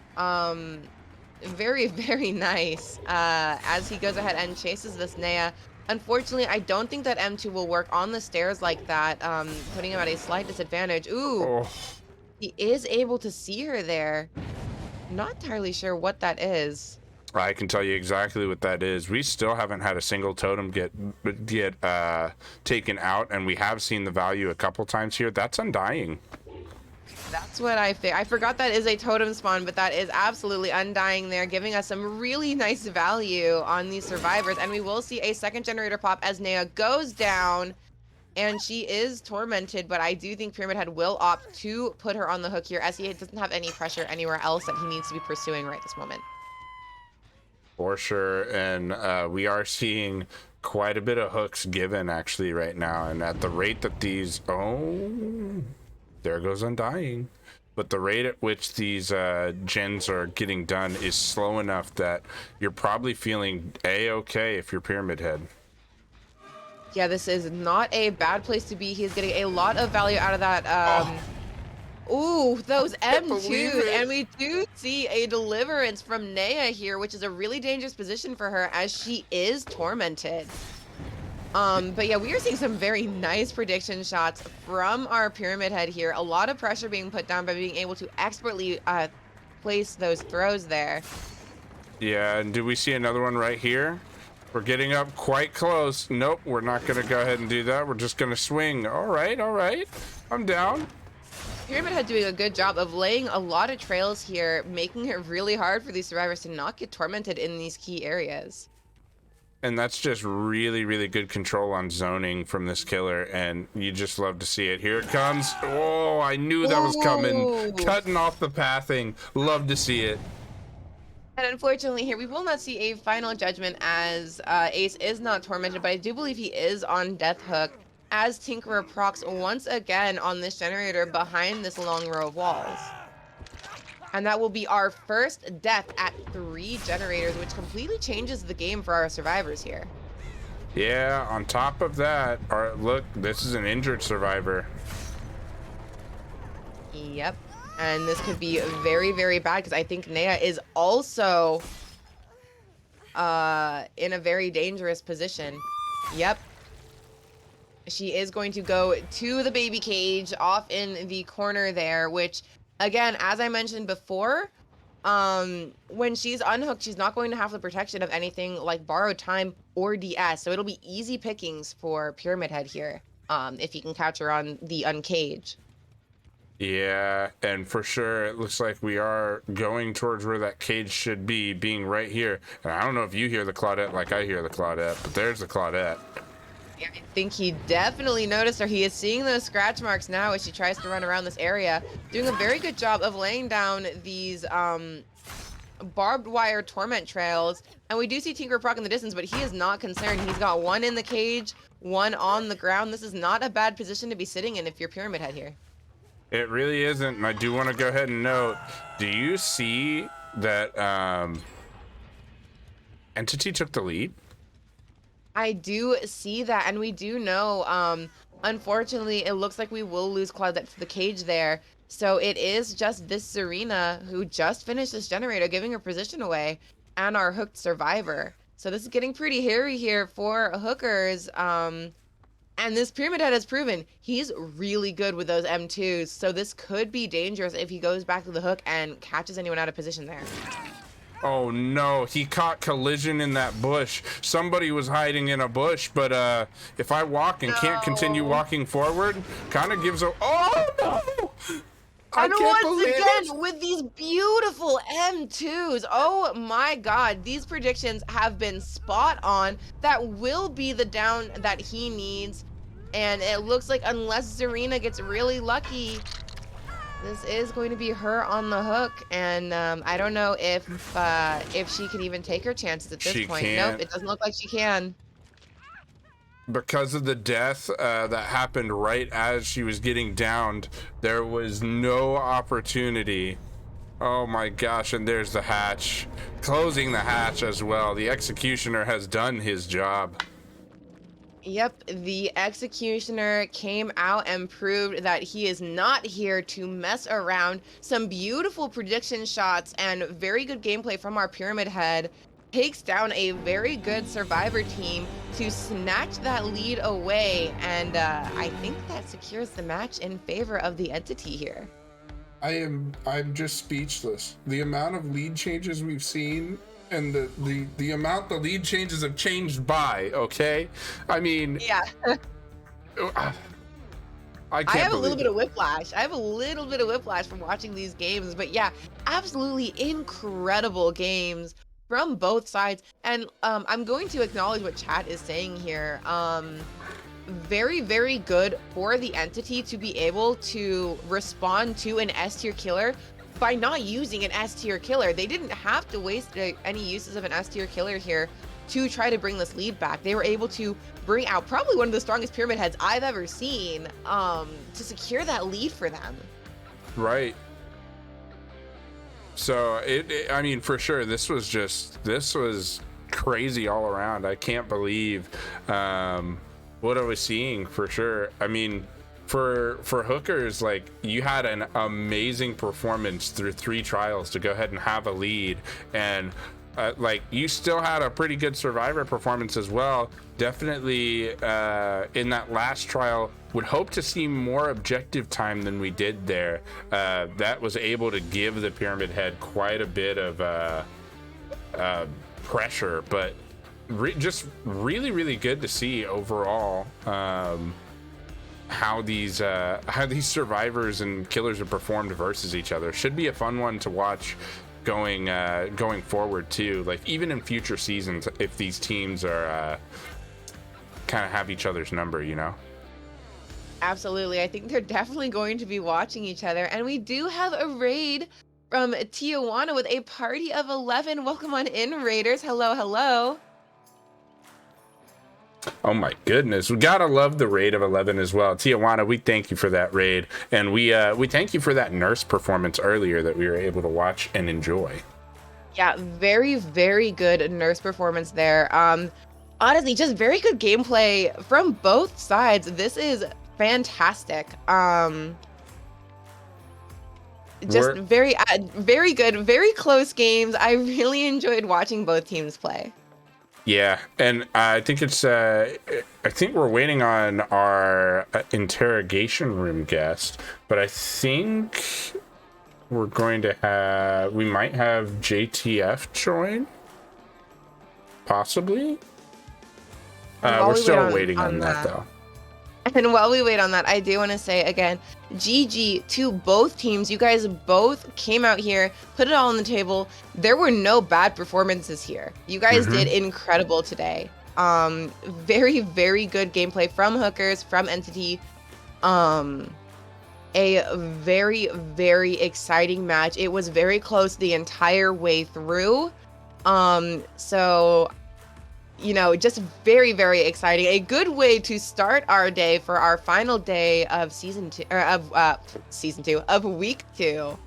Very, very nice. As he goes ahead and chases this Nea. Unfortunately, I don't think that M2 will work on the stairs like that, putting him at a slight disadvantage. Ooh, Oh. He is able to see her there. Not entirely sure what that is. I can tell you exactly what that is. We still haven't had a single totem get taken out, and we have seen the value a couple times here. That's Undying. That's what I think. I forgot that is a totem spawn, but that is absolutely Undying there, giving us some really nice value on these survivors. And we will see a second generator pop as Nea goes down, and she is tormented, but I do think Pyramid Head will opt to put her on the hook here, as he doesn't have any pressure anywhere else that he needs to be pursuing right this moment. For sure, and we are seeing quite a bit of hooks given actually right now, and at the rate that these, oh, there goes Undying. But the rate at which these gens are getting done is slow enough that you're probably feeling A-okay if you're Pyramid Head. Yeah, this is not a bad place to be. He's getting a lot of value out of that. Ooh, those M2s, and we do see a deliverance from Nea here, which is a really dangerous position for her as she is tormented. But yeah, we are seeing some very nice prediction shots from our Pyramid Head here. A lot of pressure being put down by being able to expertly place those throws there. Yeah, and do we see another one right here? We're getting up quite close. Nope, we're not going to go ahead and do that. We're just going to swing. All right. I'm down. Pyramid Head doing a good job of laying a lot of trails here, making it really hard for these survivors to not get tormented in these key areas. And that's just really, really good control on zoning from this killer, and you just love to see it. Here it comes. Oh, I knew that was coming. Ooh. Cutting off the pathing. Love to see it. And unfortunately here, we will not see a final judgment as Ace is not tormented, but I do believe he is on Death Hook as Tinkerer procs once again on this generator behind this long row of walls. And that will be our first death at 3 generators, which completely changes the game for our survivors here. Yeah, on top of that, look, this is an injured survivor. Yep. And this could be very, very bad because I think Nea is also in a very dangerous position. Yep. She is going to go to the baby cage off in the corner there, which, again, as I mentioned before, when she's unhooked, she's not going to have the protection of anything like borrowed time or DS. So it'll be easy pickings for Pyramid Head here if he can catch her on the uncage. Yeah, and for sure, it looks like we are going towards where that cage should be, being right here. And I don't know if you hear the Claudette like I hear the Claudette, but there's the Claudette. Yeah, I think he definitely noticed her. He is seeing those scratch marks now as she tries to run around this area, doing a very good job of laying down these barbed wire torment trails. And we do see Tinker proc in the distance, but he is not concerned. He's got one in the cage, one on the ground. This is not a bad position to be sitting in if you're Pyramid Head here. It really isn't, and I do want to go ahead and note, do you see that Entity took the lead? I do see that, and we do know, unfortunately, it looks like we will lose Claudette to the cage there. So it is just this Serena who just finished this generator, giving her position away, and our hooked survivor. So this is getting pretty hairy here for hookers. And this Pyramid Head has proven he's really good with those M2s. So this could be dangerous if he goes back to the hook and catches anyone out of position there. Oh no, he caught collision in that bush. Somebody was hiding in a bush, but if I walk and can't continue walking forward, kind of gives a... Oh no! And once again, with these beautiful M2s, oh my god, these predictions have been spot on. That will be the down that he needs. And it looks like unless Serena gets really lucky, this is going to be her on the hook. And I don't know if she can even take her chances at this point. Can't. Nope, it doesn't look like she can. Because of the death that happened right as she was getting downed, there was no opportunity. Oh my gosh, and there's the hatch. Closing the hatch as well. The Executioner has done his job. Yep, the Executioner came out and proved that he is not here to mess around. Some beautiful prediction shots and very good gameplay from our Pyramid Head. Takes down a very good survivor team to snatch that lead away, and I think that secures the match in favor of the Entity here. I'm just speechless. The amount of lead changes we've seen and the amount the lead changes have changed by, okay? I mean, Yeah. I have a little bit of whiplash. I have a little bit of whiplash from watching these games, but yeah, absolutely incredible games from both sides. And I'm going to acknowledge what chat is saying here. Very, very good for the Entity to be able to respond to an S tier killer by not using an S tier killer. They didn't have to waste any uses of an S tier killer here to try to bring this lead back. They were able to bring out probably one of the strongest Pyramid Heads I've ever seen to secure that lead for them. Right. So I mean, for sure, this was crazy all around. I can't believe what I was seeing, for sure. I mean, for hookers, like, you had an amazing performance through 3 trials to go ahead and have a lead, and like, you still had a pretty good survivor performance as well. Definitely in that last trial, would hope to see more objective time than we did there. That was able to give the Pyramid Head quite a bit of pressure, but just really, really good to see overall how these survivors and killers have performed versus each other. Should be a fun one to watch going forward too. Like even in future seasons, if these teams are kind of have each other's number, you know. Absolutely. I think they're definitely going to be watching each other. And we do have a raid from Tijuana with a party of 11. Welcome on in, Raiders. Hello, hello. Oh my goodness, we gotta love the raid of 11 as well. Tijuana, we thank you for that raid, and we thank you for that nurse performance earlier that we were able to watch and enjoy. Yeah, very, very good nurse performance there. Honestly, just very good gameplay from both sides. This is fantastic. Just very, very good, very close games. I really enjoyed watching both teams play. Yeah, and I think it's I think we're waiting on our interrogation room guest, but I think we're going to have, we might have JTF join, possibly. We're still waiting on that though. And while we wait on that, I do want to say again, GG to both teams. You guys both came out here, put it all on the table. There were no bad performances here. You guys did incredible today. Very, very good gameplay from Hookers, from Entity. A very, very exciting match. It was very close the entire way through. So you know, just very, very exciting. A good way to start our day for our final day of season 2, or of week 2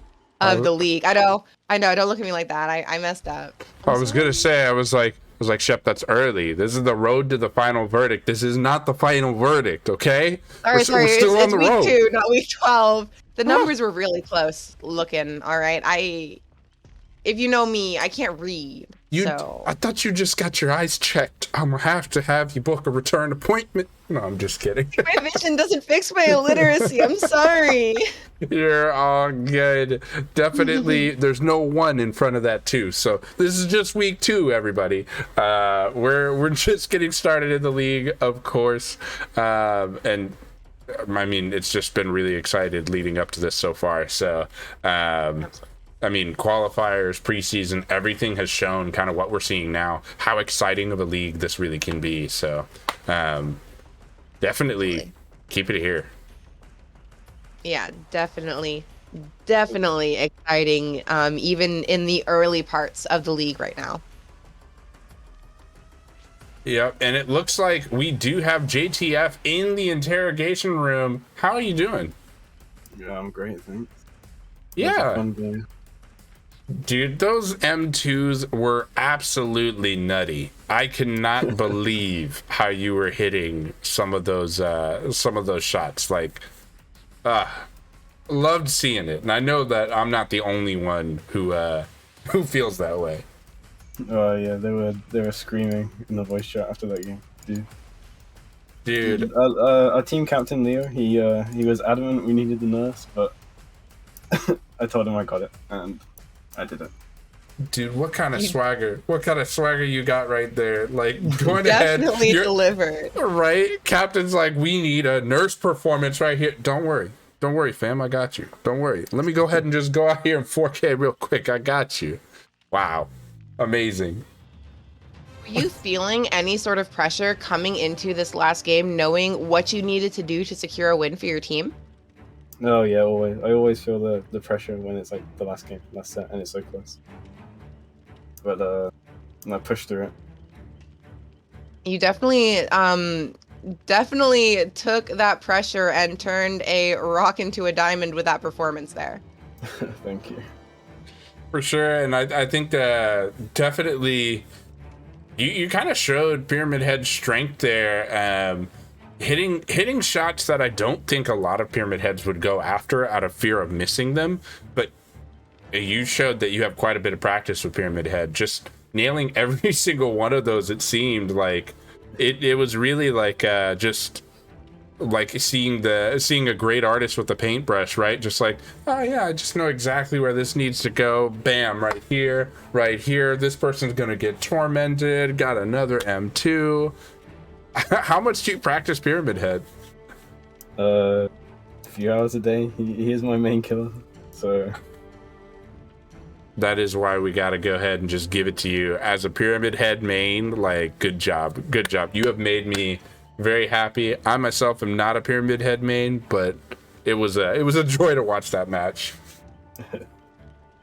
of the league. I know. Don't look at me like that. I messed up. I was gonna say, I was like, Shep, that's early. This is the road to the final verdict. This is not the final verdict, okay? Sorry. We're still on the road. It's week 2, not week 12. The numbers were really close looking. All right. If you know me, I can't read. I thought you just got your eyes checked. I'm gonna have to have you book a return appointment. No, I'm just kidding. My vision doesn't fix my illiteracy. I'm sorry. You're all good. Definitely, there's no 1 in front of that 2. So this is just week 2, everybody. We're just getting started in the league, of course, and I mean, it's just been really excited leading up to this so far. So. I mean, qualifiers, preseason, everything has shown kind of what we're seeing now, how exciting of a league this really can be. So definitely keep it here. Yeah, definitely exciting, even in the early parts of the league right now. Yep, and it looks like we do have JTF in the interrogation room. How are you doing? Yeah, I'm great, thanks. Yeah. Dude, those M2s were absolutely nutty. I cannot believe how you were hitting some of those shots. Like, loved seeing it. And I know that I'm not the only one who feels that way. Oh yeah, they were screaming in the voice chat after that game, dude. Our team captain Leo, he was adamant we needed the nurse, but I told him I got it, and I did it. Dude, what kind of swagger? What kind of swagger you got right there? Like, going definitely ahead, delivered. Right? Captain's like, we need a nurse performance right here. Don't worry, fam. I got you. Don't worry. Let me go ahead and just go out here in 4K real quick. I got you. Wow, amazing. Were you feeling any sort of pressure coming into this last game, knowing what you needed to do to secure a win for your team? Oh yeah, always. I always feel the pressure when it's like the last set, and it's so close. But I pushed through it. You definitely took that pressure and turned a rock into a diamond with that performance there. Thank you. For sure, and I think that definitely you kind of showed Pyramid Head's strength there. Hitting shots that I don't think a lot of Pyramid Heads would go after out of fear of missing them, but you showed that you have quite a bit of practice with Pyramid Head. Just nailing every single one of those, it seemed like it was really like just like seeing a great artist with a paintbrush, right? Just like, oh yeah, I just know exactly where this needs to go. Bam, right here. This person's gonna get tormented. Got another M2. How much do you practice Pyramid Head? A few hours a day. He is my main killer, so That is why we got to go ahead and just give it to you as a Pyramid Head main. Like, good job. Good job. You have made me very happy. I myself am not a Pyramid Head main, but it was a joy to watch that match.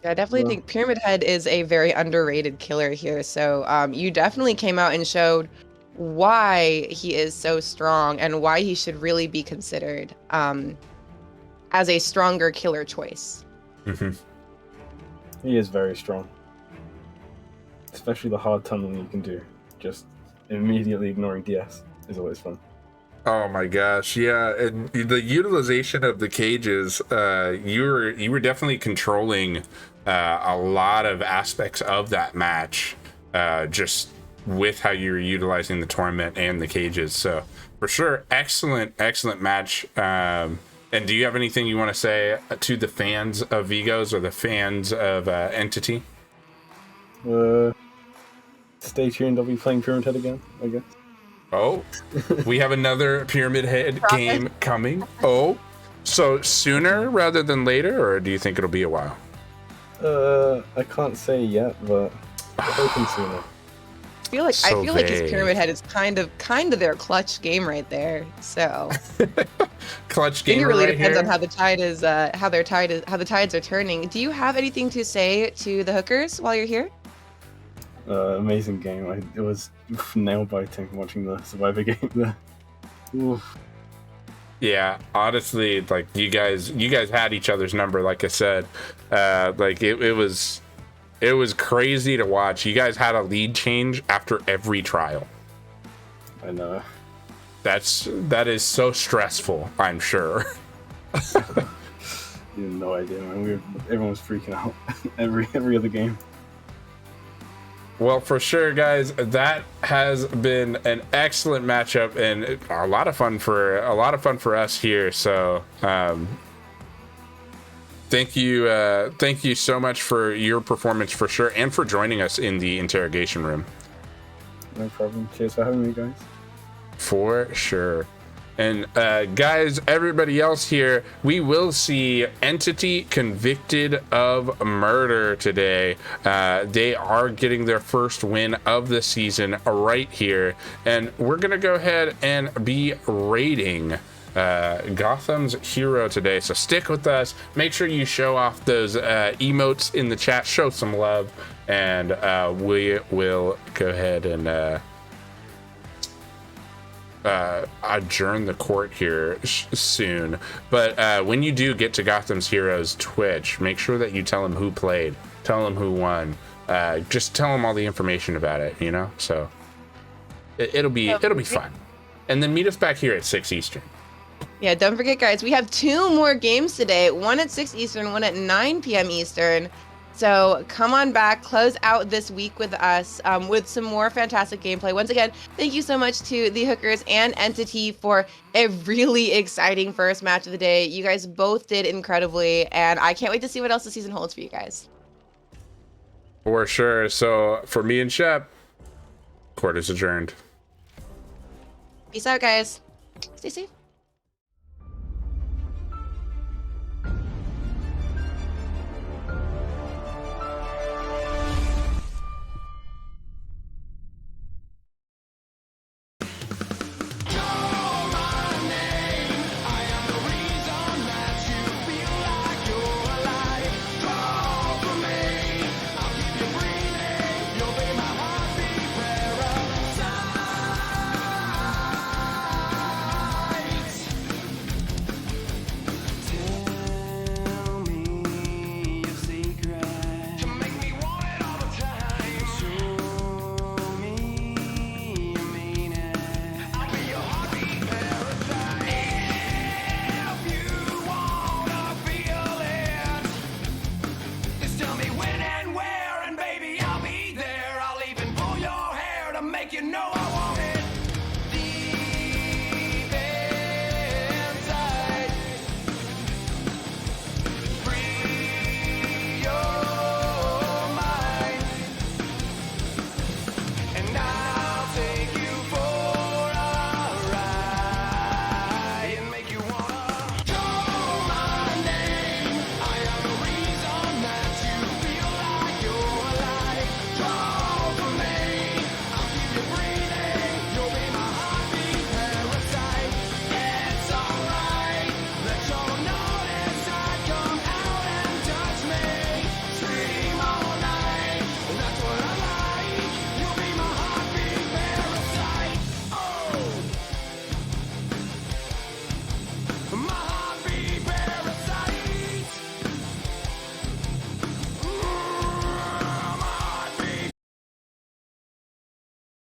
Yeah, I definitely think Pyramid Head is a very underrated killer here. So you definitely came out and showed why he is so strong and why he should really be considered as a stronger killer choice. Mm-hmm. He is very strong. Especially the hard tunneling you can do. Just immediately ignoring DS is always fun. Oh my gosh, yeah, and the utilization of the cages, you were definitely controlling a lot of aspects of that match, just with how you were utilizing the torment and the cages. So for sure, excellent match. And do you have anything you want to say to the fans of Vigos or the fans of Entity? Stay tuned. I'll be playing Pyramid Head again, I guess. Oh, we have another Pyramid Head game coming. Oh, so sooner rather than later, or do you think it'll be a while? I can't say yet, but I'm hoping sooner. I feel like his Pyramid Head is kind of their clutch game right there. So clutch game. I think it really right depends here. on how the tides are turning. Do you have anything to say to the hookers while you're here? Amazing game. It was nail biting watching the Survivor game there. Oof. Yeah, honestly, like you guys had each other's number. Like I said, like it was crazy to watch. You guys had a lead change after every trial. I know. That is so stressful, I'm sure. You have no idea, man. Everyone was freaking out every other game. Well, for sure, guys, that has been an excellent matchup and a lot of fun for us here. So, thank you so much for your performance for sure, and for joining us in the interrogation room. No problem. Cheers for having me, guys. For sure. And guys, everybody else here, we will see Entity convicted of murder today. They are getting their first win of the season right here. And we're going to go ahead and be rating Gotham's Hero today. So stick with us. Make sure you show off those emotes in the chat. Show some love. And we will go ahead and adjourn the court here soon. But when you do get to Gotham's Heroes Twitch, make sure that you tell them who played, tell them who won, just tell them all the information about it, you know. So it'll be fun. And then meet us back here at 6 Eastern. Yeah, don't forget, guys, we have 2 more games today, one at 6 Eastern, one at 9 p.m. Eastern. So come on back, close out this week with us with some more fantastic gameplay. Once again, thank you so much to the hookers and Entity for a really exciting first match of the day. You guys both did incredibly, and I can't wait to see what else the season holds for you guys. For sure. So for me and Shep, court is adjourned. Peace out, guys. Stay safe.